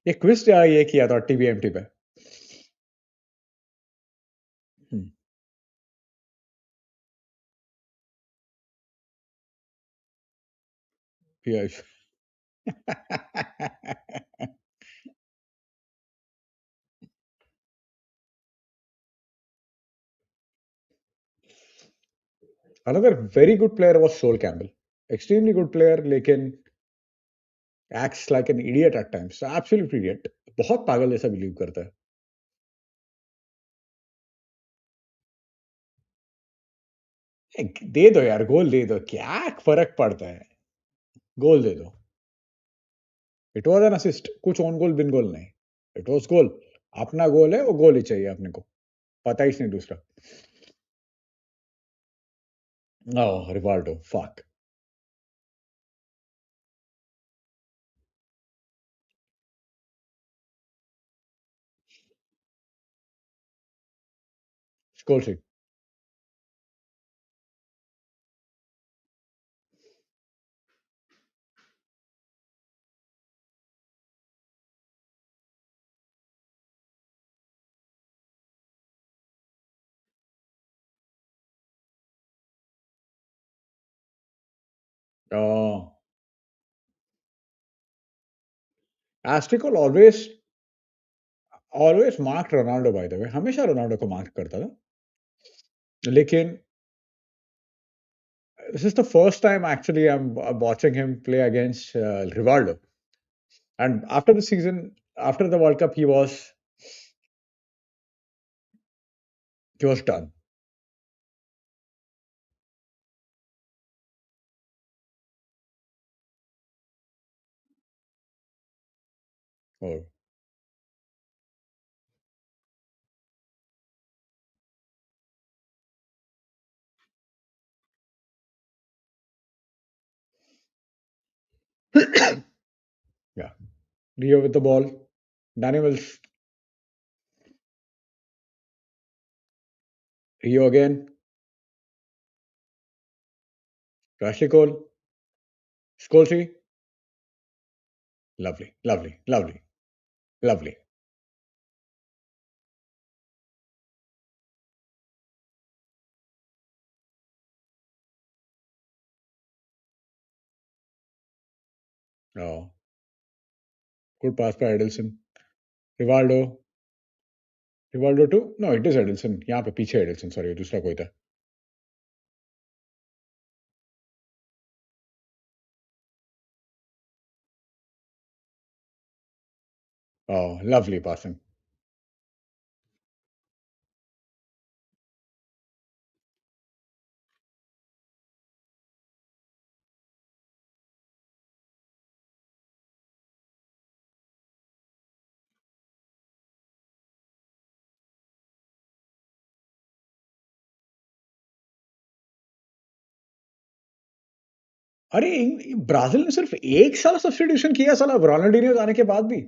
ये क्विज ये किया था टीबीएमटी पे. हम्म, yes. Another very good player was Sol Campbell. Extremely good player, लेकिन acts like an idiot at times. Absolute idiot. बहुत पागल जैसा बिलीव करता है. दे दो यार, गोल दे दो, क्या फर्क पड़ता है. गोल दे दो. इट वॉज एन असिस्ट, कुछ ऑन गोल बिन गोल नहीं. इट वॉज गोल. अपना गोल है, वो गोल ही चाहिए अपने को. पता ही नहीं दूसरा. Oh Rivaldo fuck. Score see. एस्ट्रिकल always mark Ronaldo by the way, हमेशा रोनाल्डो को मार्क करता था. लेकिन this is the first time actually I'm watching him play against Rivaldo. And after the season, after the World Cup, he was done. Oh. Yeah. Rio with the ball. Danny Mills. Rio again. Ashley Cole. Scolsey. Lovely, lovely, lovely, lovely. Oh, good pass by Edelson. Rivaldo. Rivaldo too? No, it is Edelson. यहाँ पे पीछे Edelson. Sorry, दूसरा कोई था. Oh, lovely passing. अरे Brazil ने सिर्फ एक साल सब्स्टिट्यूशन किया साला रोनाल्डिनियो आने के बाद भी.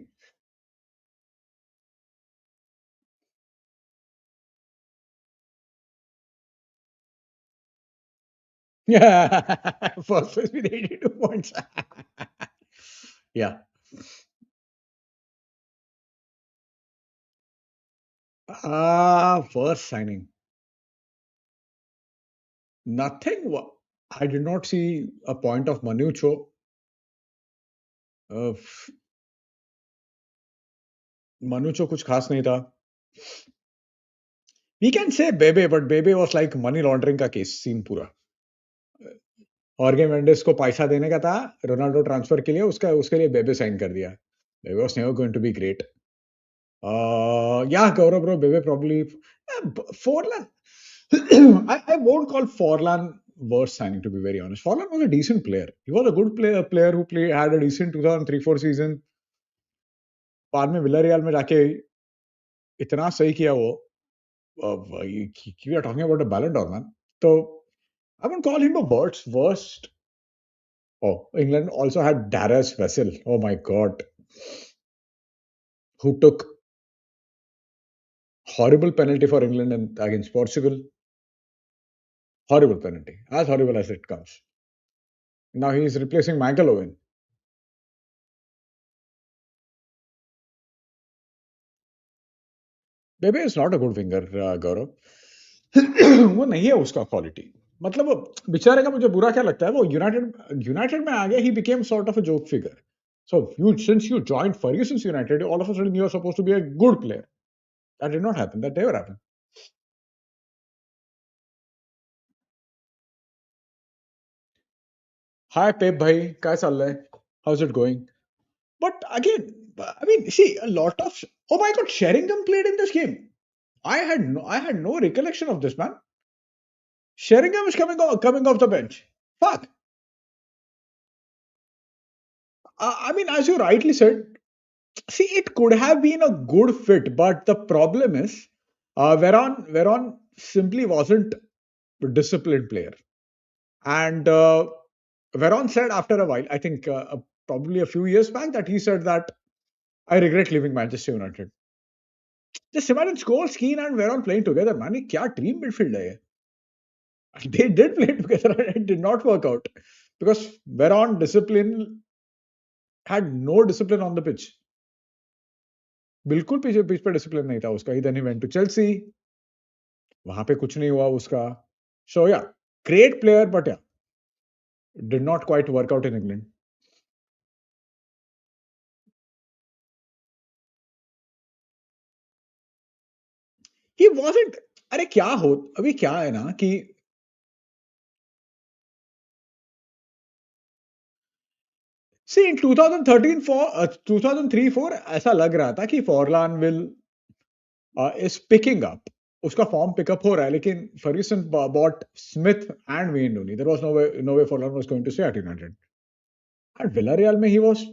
Yeah, first place with 82 points. Yeah, Worst signing. Nothing. I did not see a point of Manucho. Uh, Manucho कुछ खास नहीं था. We can say Bebe, but Bebe was like money laundering का केस सीन पूरा. ऑर्गे Mendes को पैसा देने का था रोनाल्डो ट्रांसफर के लिए उसका उसके लिए बेबे साइन कर दिया. Bebe was never going to be great. Yeah, Gaurav bro, Bebe probably Forlan. I won't call Forlan worst signing to be very honest. Forlan was a decent player. He was a good player who had a decent 2003-4 season. बाद में Villarreal में जाके इतना सही किया वो. We are talking about a Ballon d'Or man. So I wouldn't call him a worst. Oh, England also had Darius Vessel. Oh my God, who took horrible penalty for England and against Portugal. Horrible penalty, as horrible as it comes. Now he is replacing Michael Owen. Bebe is not a good winger, Gaurav. वो नहीं है उसका quality. मतलब वो बेचारे का मुझे बुरा क्या लगता है वो यूनाइटेड में आ गया. He became sort of a joke figure. So since you joined Ferguson's United, all of a sudden you are supposed to be a good player. That did not happen. That never happened. Hi Pep bhai, काय चाललंय? How's it going? But again, I mean, see a lot of. Oh my God, Sheringham played in this game. I had no recollection of this man. Sheringham is coming off the bench. Fuck. I mean, as you rightly said, see, it could have been a good fit, but the problem is, Veron simply wasn't a disciplined player, and Veron said after a while, I think probably a few years back, that he said that I regret leaving Manchester United. Just imagine Scholes, Keane, and Veron playing together, man. ये क्या dream midfield है ये? They did play together, and it did not work out because Veron discipline had no discipline on the pitch. बिल्कुल पीछे pitch पे discipline नहीं था उसका. Then he went to Chelsea. वहां पे कुछ नहीं हुआ उसका. So yeah, great player, but yeah, did not quite work out in England. He wasn't. अरे क्या हो अभी क्या है ना कि see in 2013 2003-4 ऐसा लग रहा था कि Forlan will is picking up. उसका फॉर्म पिकअप हो रहा है लेकिन Fergusson bought Smith and Wayne Rooney. There was no way Forlan was going to stay at United. And Villarreal में he was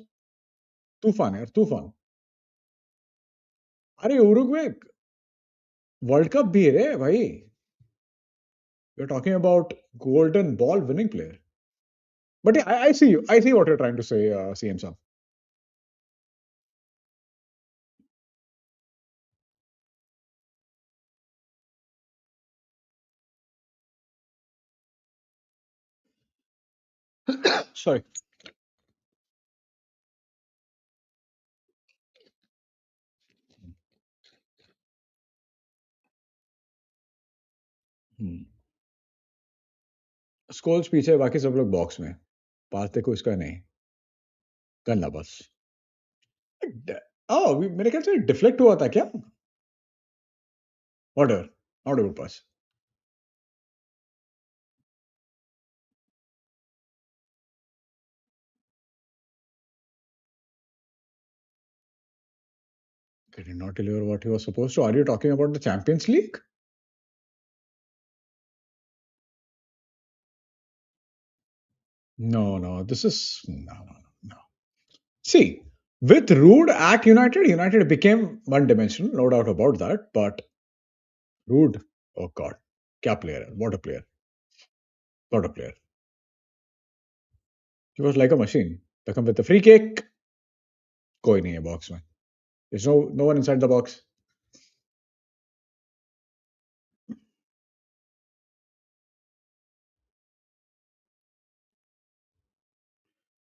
तूफान यार तूफान. अरे उरुग्वे वर्ल्ड कप भी है रे भाई. You're talking about golden ball winning player. But yeah, I see you. I see what you're trying to say, CM Sam. Sorry. Scholes पीछे बाकी सब लोग बॉक्स में. पास देखो इसका नहीं. गन्ना बस. मेरे ख्याल से डिफ्लेक्ट हुआ था क्या? Whatever. Not a good pass. He did not deliver what he was supposed to. Are you talking about the Champions League? No. This is no. See, with Rude at United became one-dimensional, no doubt about that. But Rude, oh God, क्या player है? What a player! What a player! He was like a machine. Beckham with the free kick. कोई नहीं है box में. There's no one inside the box.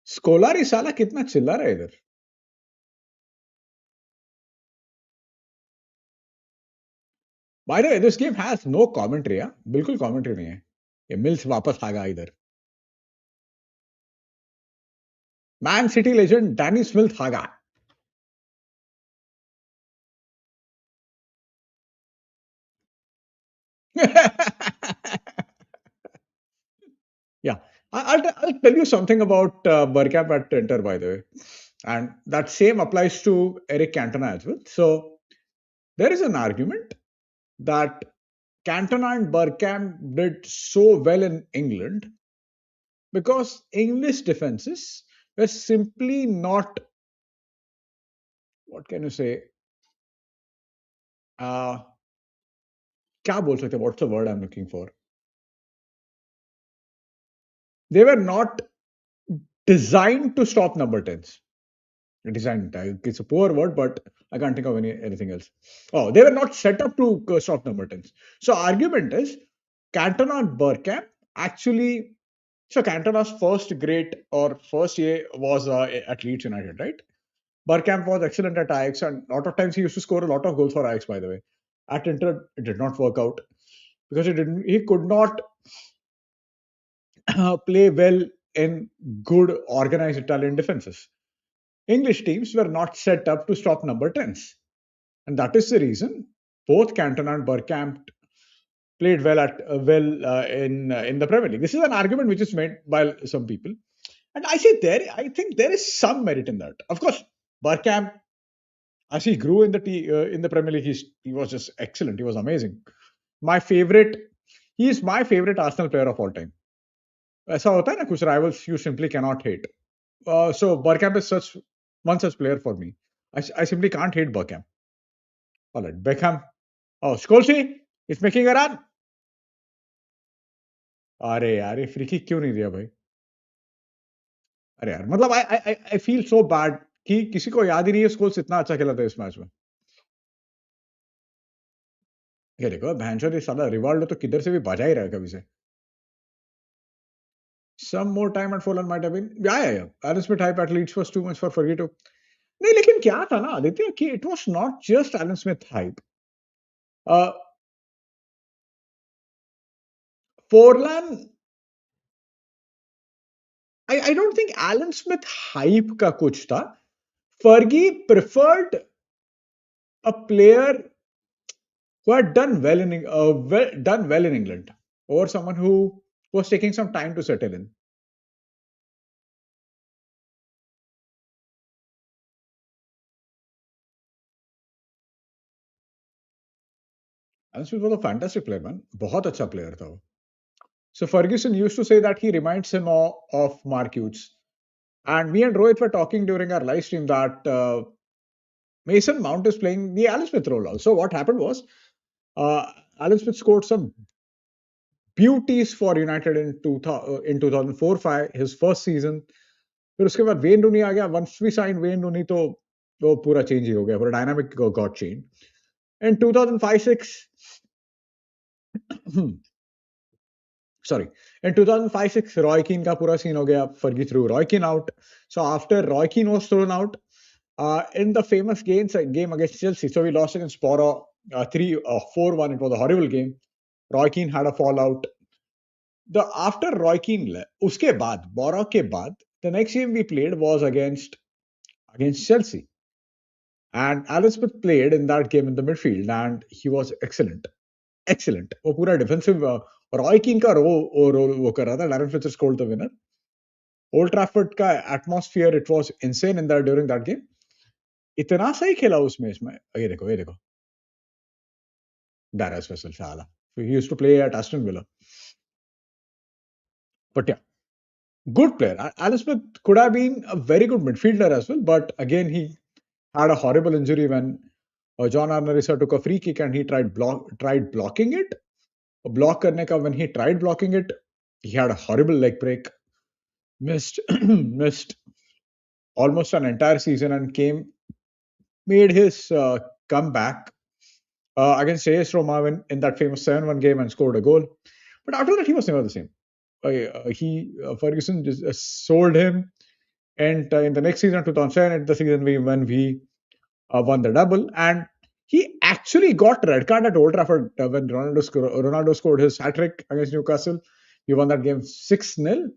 स्कोलारी साला कितना चिल्ला रहा है इधर. By the way, this game has no commentary. Yeah? बिल्कुल commentary नहीं है. ये मिल्स वापस आ गया इधर. Man City legend Danny Smith आ गया. Yeah, I'll tell you something about Bergkamp at Inter, by the way, and that same applies to Eric Cantona as well. So there is an argument that Cantona and Bergkamp did so well in England because English defenses were simply not, what can you say, uh, क्या बोल सकते हैं? What's the word I'm looking for? They were not designed to stop number 10s. Designed, it's a poor word, but I can't think of anything else. Oh, they were not set up to stop number 10s. So argument is Cantona and Bergkamp actually. So Cantona's first great or first year was at Leeds United, right? Bergkamp was excellent at Ajax, and a lot of times he used to score a lot of goals for Ajax. By the way, at Inter it did not work out because he could not play well in good organized Italian defenses. English teams were not set up to stop number 10s. And that is the reason both Cantona and Bergkamp played well in the Premier League. This is an argument which is made by some people. And I think there is some merit in that. Of course, Bergkamp, as he grew in the Premier League, he was just excellent. He was amazing. He is my favorite Arsenal player of all time. ऐसा होता है ना कुछ rivals you simply cannot hate. So Bergkamp is one such player for me. I simply can't hate Bergkamp. All right, Beckham. Oh, Scholes is making a run. अरे यार ये free kick क्यों नहीं दिया भाई? अरे यार मतलब आई फील सो बैड कि किसी को याद ही नहीं है स्कोल्स इतना अच्छा खेला था इस मैच में. ये देखो भैंचोद ये साला रिवाल्डो तो किधर से भी बजा ही रहा है कभी से. Some more time at Fulham might have been. Yeah. Alan Smith hype at Leeds was too much for Fergie to. नहीं लेकिन क्या था ना आदित्य कि it was not just Alan Smith hype. Forlan, I don't think Alan Smith hype का कुछ था. Fergie preferred a player who had done well in England over someone who was taking some time to settle in. Alan Smith was a fantastic player, man. बहुत अच्छा player था वो. So Ferguson used to say that he reminds him of Mark Hughes. And me and Rohit were talking during our live stream that Mason Mount is playing the Alan Smith role also. What happened was Alan Smith scored some beauties for United in 2004-5, his first season. फिर उसके बाद when रूनी आ गया. Once we signed when रूनी तो वो पूरा change ही हो गया. पूरा dynamic got changed. In 2005-6, sorry, in 2005-6, Roy Keane का पूरा सीन हो गया. Fergie threw Roy Keane out. So after Roy Keane was thrown out, in the famous game against Chelsea, so we lost against Borough 4-1. It was a horrible game. Roy Keane had a fallout. After Roy Keane, उसके बाद Borough के बाद, the next game we played was against Chelsea. And Alan Smith played in that game in the midfield and he was excellent. Excellent. वो पूरा defensive Roy Keane का role वो कर रहा था. Darren Fletcher scored the winner. Old Trafford का atmosphere, it was insane during that game. इतना सही खेला उस मैच में. ये देखो. Darren Fletcher साला. He used to play at Aston Villa. But yeah, good player. Alan Smith could have been a very good midfielder as well, but again he had a horrible injury when John Arnorisa took a free kick and he tried blocking it. Block करने का, when he tried blocking it, he had a horrible leg break. Missed almost an entire season and made his comeback against AS Roma in that famous 7-1 game and scored a goal. But after that, he was never the same. Ferguson just sold him, and in the next season, 2007, the season when we won the double, and he actually got red card at Old Trafford when Ronaldo scored his hat trick against Newcastle. He won that game 6-0.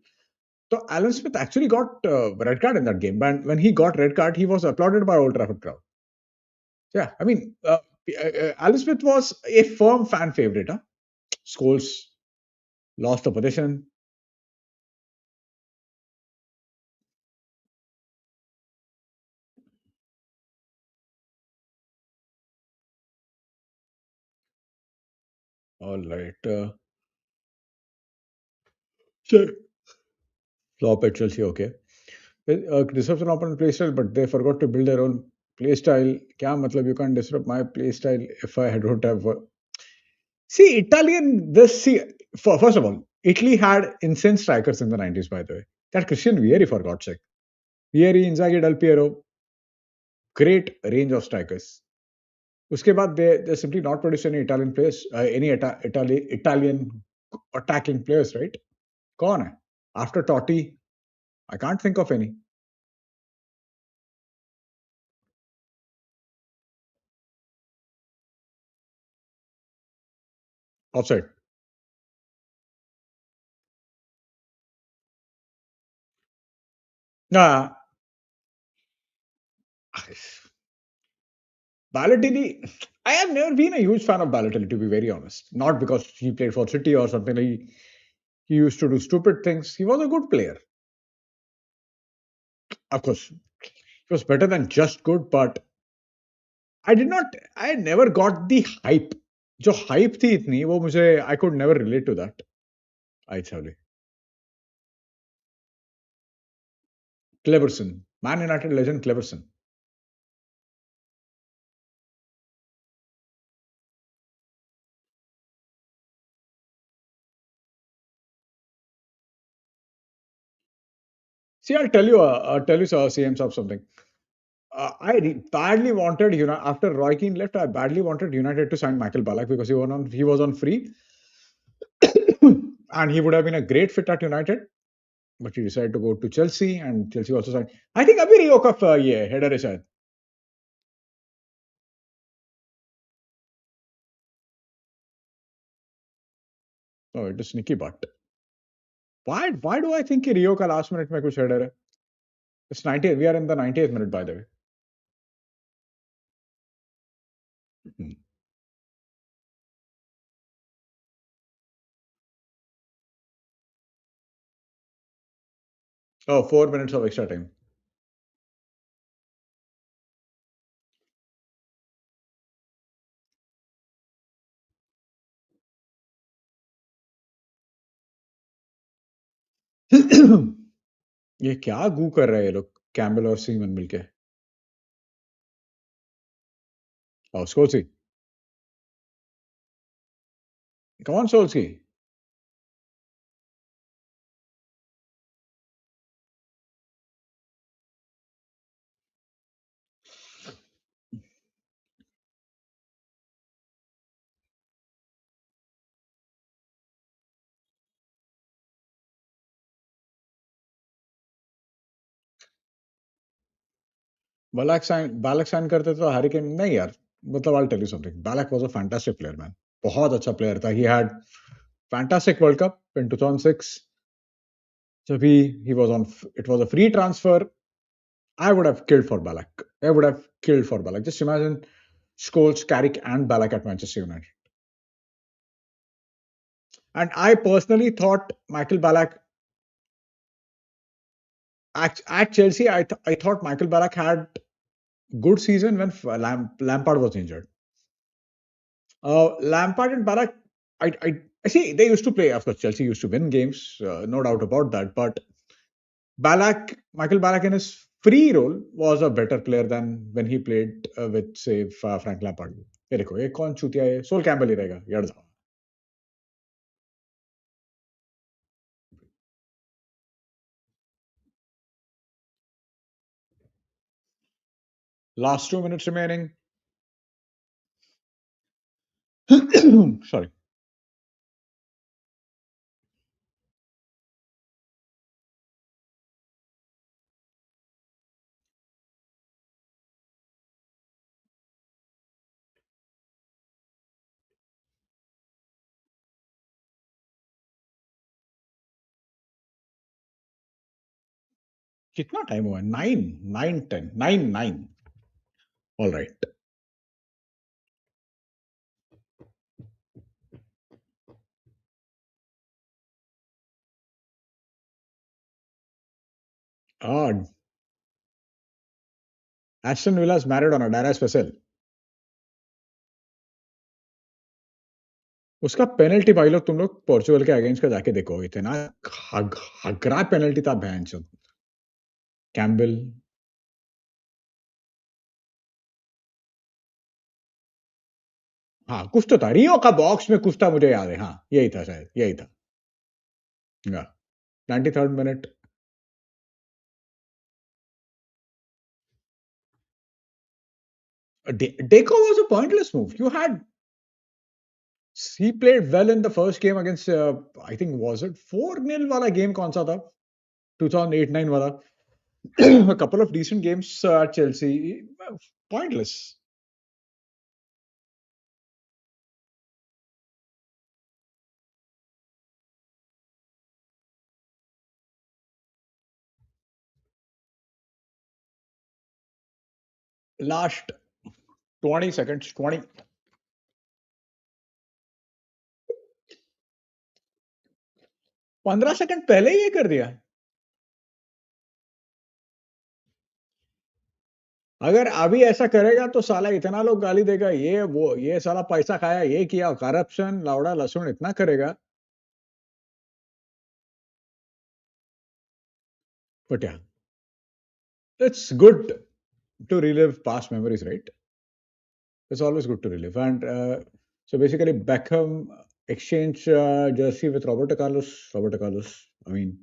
So Alan Smith actually got red card in that game. And when he got red card, he was applauded by Old Trafford crowd. Yeah, I mean, Alan Smith was a firm fan favorite. Huh? Scholes lost the position. All right. So, flop at Chelsea, okay. Disrupt an opponent play style, but they forgot to build their own play style. Kya matlab, you can't disrupt my play style if I don't have. See, Italian. First of all, Italy had insane strikers in the 90s, by the way. That Christian Vieri, for God's sake. Vieri, Inzaghi, Del Piero, great range of strikers. उसके बाद they simply not produced any Italian players, Italian attacking players, right? कौन है? After Totti, I can't think of any. Offside. Nah, Balotelli, I have never been a huge fan of Balotelli, to be very honest. Not because he played for City or something. He used to do stupid things. He was a good player. Of course, he was better than just good, but I never got the hype. जो hype थी इतनी वो मुझे I could never relate to that. I tell you. Cleverson, Man United legend Cleverson. See, I'll tell you, CM of something. Badly wanted, after Roy Keane left, I badly wanted United to sign Michael Ballack because he was on free, and he would have been a great fit at United. But he decided to go to Chelsea, and Chelsea also signed. I think अभी रियो का ये header है शायद. Oh, it is sneaky, but why do I think कि रियो का last minute में कुछ header है? It's 90. We are in the 90th minute, by the way. Hmm. Oh, 4 minutes of extra time. ये क्या गू कर रहे हैं ये लोग कैम्बल और सीमन मिलके और स्कोल्सी कौन सोल्सी बैलक साइन करते तो हैरी केन नहीं यार मतलब I tell you something Ballack was a fantastic player man बहुत अच्छा प्लेयर था he had fantastic world cup in 2006 जब he was on it was a free transfer I would have killed for Balak. I would have killed for Balak. Just imagine Scholes, Carrick, and Balak at Manchester United. And I personally thought Michael Ballack at Chelsea. I thought Michael Ballack had good season when Lampard was injured. Lampard and Ballack, I see they used to play. Of course, Chelsea used to win games, no doubt about that. But Michael Ballack in his free role was a better player than when he played with, say, Frank Lampard. ये देखो ये कौन चूतिया है soul Campbell ही रहेगा यार जाओ last 2 minutes remaining sorry कितना टाइम हुआ है? 9, 9, 10, 9, 9. All right. Ah, Aston Villa's married on a Dara special. उसका पेनल्टी भाई लोग तुम लोग पोर्चुगल के अगेंस्ट का जाके देखो, इतना हगरा पेनल्टी था बहन चोद. कैम्बल. हाँ कुछ तो था, रियो का बॉक्स में कुछ था, मुझे याद है. हाँ यही था, शायद यही था. 93rd minute. Deco was a pointless move. He played well in the first game against, I think, was it 4-0 वाला game कौन सा था? 2008-9 वाला. A couple of decent games at Chelsea. Pointless. Last 20 seconds, 20. 15 second पहले ही ये कर दिया. अगर अभी ऐसा करेगा तो साला इतना लोग गाली देगा, ये वो, ये साला पैसा खाया, ये किया, करप्शन, लावड़ा लहसुन इतना करेगा. But yeah, it's good to relive past memories, right? It's always good to relive. And so basically, Beckham exchanged jersey with Roberto Carlos. Roberto Carlos, I mean,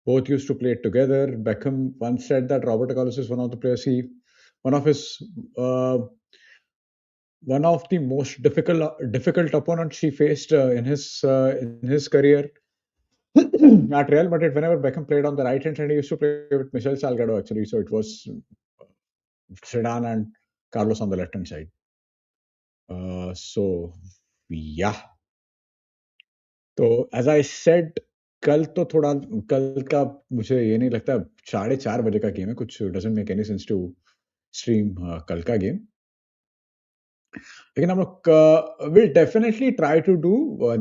both used to play together. Beckham once said that Roberto Carlos is one of the players one of his, uh, one of the most difficult opponents he faced in his career. At Real Madrid, whenever Beckham played on the right hand side, he used to play with Michel Salgado actually. So it was Zidane and Carlos on the left hand side. So yeah. तो as I said, कल तो थोड़ा, कल का मुझे ये नहीं लगता, 4:30 बजे का गेम है, कुछ doesn't make any sense to stream कल का गेम. लेकिन हम लोग will definitely try to do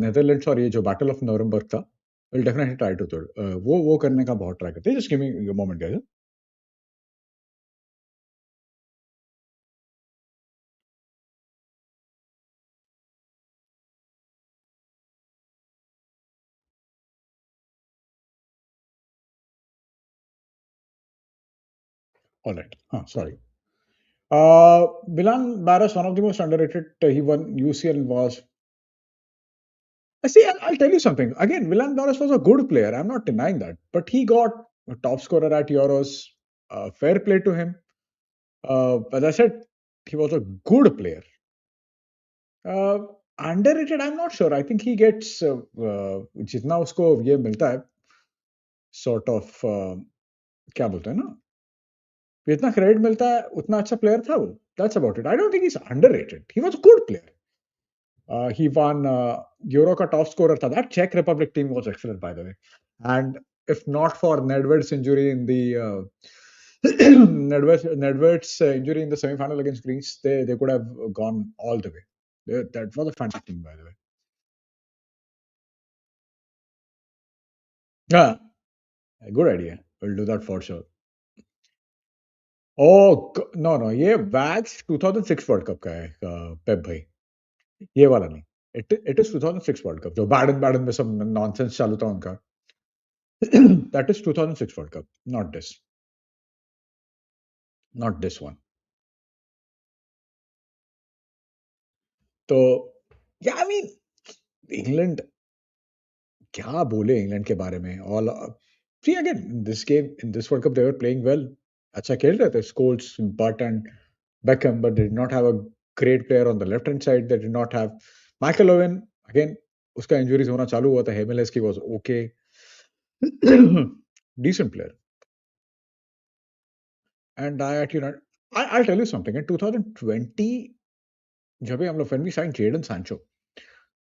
Netherlands, और ये जो बैटल ऑफ नवंबर था, विल डेफिनेटली ट्राई टू वो करने का बहुत ट्राई करते हैं. Just give me a moment guys. Alright, हाँ sorry. Milan Baras, one of the most underrated. He won UCL, was. See, I'll tell you something. Again, Milan Baras was a good player. I'm not denying that. But he got a top scorer at Euros. Fair play to him. As I said, he was a good player. Uh, Underrated, I'm not sure. I think he gets जितना उसको ये मिलता है, sort of, क्या बोलते हैं ना, जितना क्रेडिट मिलता है उतना अच्छा प्लेयर था वो. That's about it. I don't think he's underrated. He was a good player. He won Euro का top scorer था. That Czech Republic team was excellent, by the way. And if not for Nedved's injury in the Nedved's injury in the semi-final against Greece, they could have gone all the way. That was a fantastic team, by the way. Yeah, good idea. We'll do that for sure. Oh no, ये Wax 2006 World Cup का है, पेप भाई. ये वाला नहीं. It is 2006 World Cup. जो Baden में सब nonsense चालू था उनका. That is 2006 World Cup, not this. Not this one. तो yeah, I mean, England, क्या बोले इंग्लैंड के बारे में. All see again, this game, in this World Cup, they were playing well. अच्छा खेल रहे थे. Scholes, Butt and Beckham, but they did not have a great player on the left hand side. They did not have Michael Owen. Again, उसका injuries होना चालू हुआ था. Heskey was okay. Decent player. And I'll tell you something. In 2020, जब भी हम लोग, when we signed Jadon Sancho,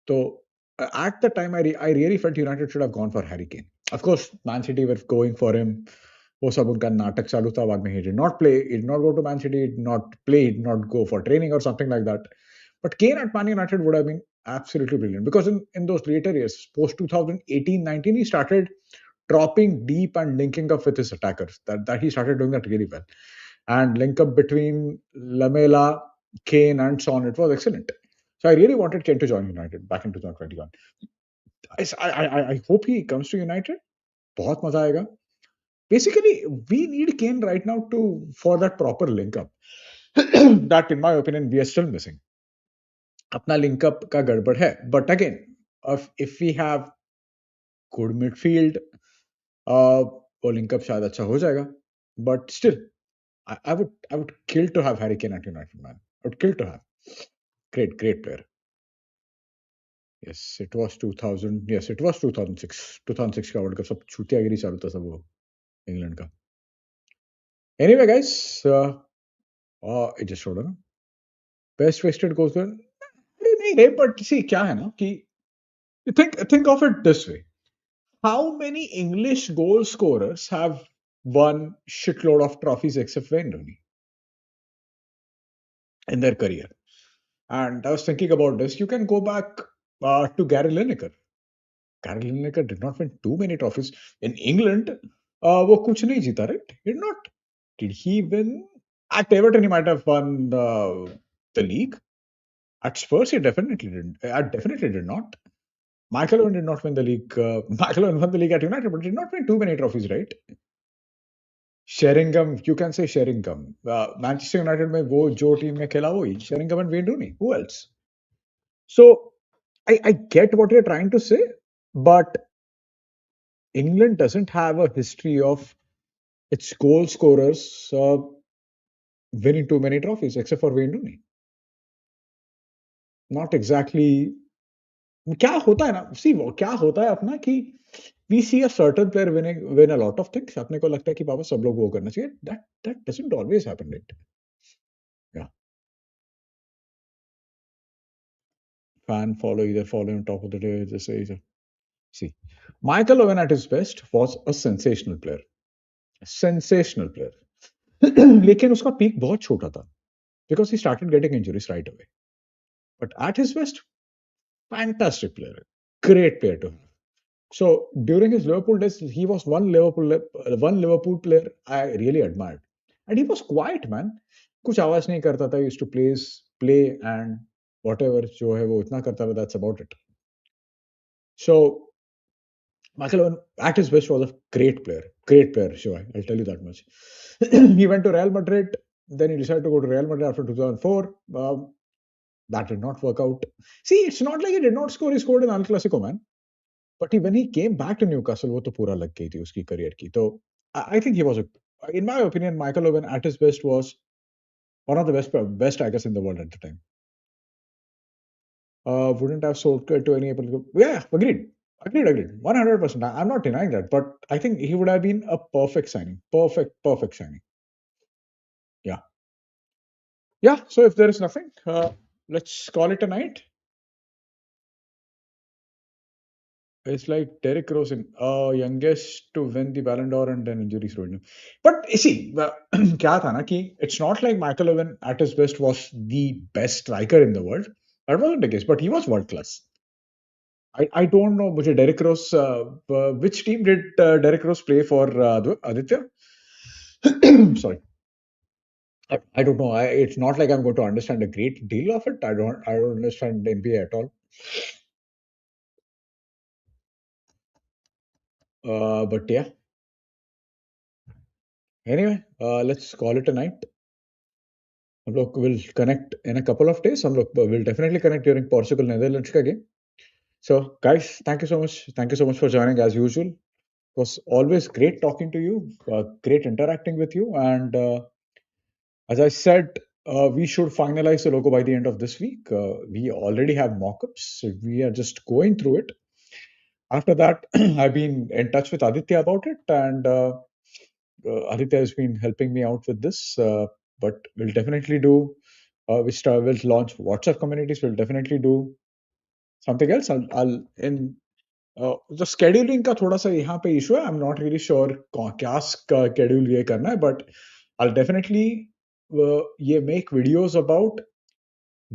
so at the time, I really felt United should have gone for Harry Kane. Of course, Man City were going for him. वो सब उनका नाटक चालू था बाद में he did not play, he did not go to Man City, he did not play, he did not go for training or something like that. But Kane at Man United would have been absolutely brilliant because in those later years, post 2018-19, he started dropping deep and linking up with his attackers. That he started doing that really well. And link up between Lamela, Kane, and Son, it was excellent. So I really wanted Kane to join United back in 2021. I hope he comes to United. बहुत मजा आएगा. Basically, we need Kane right now to for that proper link up. That, in my opinion, we are still missing. अपना link up का गड़बड़ है. But again, if we have good midfield, वो link up शायद अच्छा हो जाएगा. But still, I would kill to have Harry Kane at United, man. I would kill to have. Great player. Yes, it was 2000. Yes, it was 2006. 2006 का world cup सब छूतियागिरी चालू था सब वो इंग्लैंड का. Anyway, guys, it just showed ना. Best wasted goes to नहीं नहीं, but see क्या है ना कि think of it this way. How many English goal scorers have won shitload of trophies except Wayne Rooney in their career? And I was thinking about this. You can go back to Gary Lineker. Gary Lineker did not win too many trophies in England. वो कुछ नहीं जीता, right? He did not. Did he win? At Everton, he might have won the league. At Spurs, he definitely didn't. Definitely did not. Michael Owen did not win the league. Michael Owen won the league at United, but did not win too many trophies, right? Sheringham, you can say Sheringham. Manchester United में वो जो team में खेला वही Sheringham and Wayne Rooney. Who else? So I get what you're trying to say, but England doesn't have a history of its goal scorers winning too many trophies, except for Wayne Rooney. Not exactly. क्या होता है ना, see वो क्या होता है अपना कि we see a certain player win a lot of things. अपने को लगता है कि बाबा सब लोग वो करना चाहिए. That doesn't always happen, right? Yeah. Fan follow, either follow on top of the day, just say. See, Michael Owen at his best was a sensational player. Sensational player. लेकिन उसका पीक बहुत छोटा था because he started getting injuries right away. But at his best, fantastic player, great player to have. So during his Liverpool days, he was one Liverpool player I really admired, and he was quiet, man. कुछ आवाज नहीं करता था. He used to play and whatever जो है वो इतना करता था. That's about it. So Michael Owen at his best was a great player. Great player, sure. I'll tell you that much. He went to Real Madrid. Then he decided to go to Real Madrid after 2004. That did not work out. See, it's not like he did not score. He scored in Al Clasico, man. But when he came back to Newcastle, वो तो पूरा लग गई थी उसकी career की. So I think he was in my opinion, Michael Owen at his best was one of the best strikers in the world at the time. Wouldn't have sold to any able. Yeah, agreed. 100%. I'm not denying that, but I think he would have been a perfect signing. Perfect signing. Yeah. Yeah. So if there is nothing, let's call it a night. It's like Derek Rosen, youngest to win the Ballon d'Or and then injuries ruined him. But you see, क्या था ना कि it's not like Michael Owen at his best was the best striker in the world. That wasn't the case, but he was world class. I don't know मुझे Derek Rose, which team did Derek Rose play for Aditya? Sorry. I don't know. It's not like I'm going to understand a great deal of it. I don't understand the NBA at all. But yeah. Anyway, let's call it a night. हम लोग will connect in a couple of days. हम लोग will definitely connect during Portugal Netherlands का game. So guys, thank you so much. Thank you so much for joining as usual. It was always great talking to you. Great interacting with you. And as I said, we should finalize the logo by the end of this week. We already have mock-ups. So we are just going through it. After that, I've been in touch with Aditya about it, and Aditya has been helping me out with this. But we'll definitely do. We'll launch WhatsApp communities. We'll definitely do something else. I'll in जो scheduling का थोड़ा सा यहाँ पे issue है. I'm not really sure क्या schedule ये करना है, but I'll definitely ये make videos about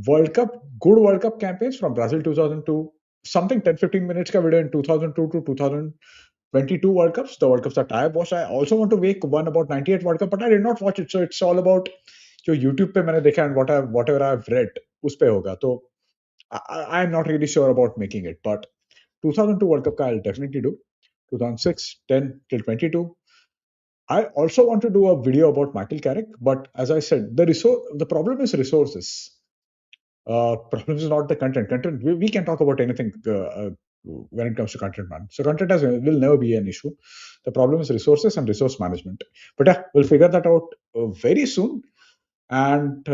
World Cup, good World Cup campaigns from Brazil 2002, something 10-15 minutes का video in 2002 to 2022 World Cups, the World Cups that I have watched. I also want to make one about 98 World Cup, but I did not watch it, so it's all about जो YouTube पे मैंने देखा and whatever I've read उस पे होगा. तो I'm not really sure about making it, but 2002 World Cup का I'll definitely do. 2006, 10 till 22. I also want to do a video about Michael Carrick, but as I said, the problem is resources. Problem is not the content. We can talk about anything when it comes to content, man. So content will never be an issue. The problem is resources and resource management. But yeah, we'll figure that out very soon. And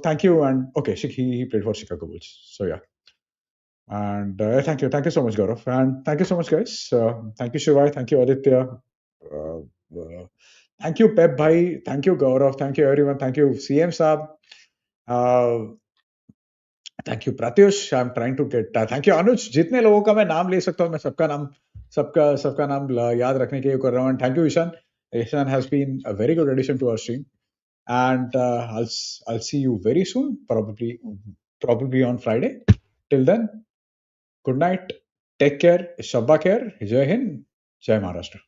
thank you. And okay, he played for Chicago Bulls. So yeah. And thank you so much, Gaurav. And thank you so much, guys. Thank you, Shivai. Thank you, Aditya. Thank you, Pep Bhai. Thank you, Gaurav. Thank you, everyone. Thank you, CM Saab. Thank you Pratyush. I am trying to get. Thank you Anuj. जितने लोगों का मैं नाम ले सकता हूँ मैं सबका नाम याद रखने के लिए कर रहा हूँ. Thank you Ishaan. Ishaan has been a very good addition to our stream and I'll see you very soon, probably on Friday. Till then, good night, take care, Shabba Khair, Jai Hind, Jai Maharashtra.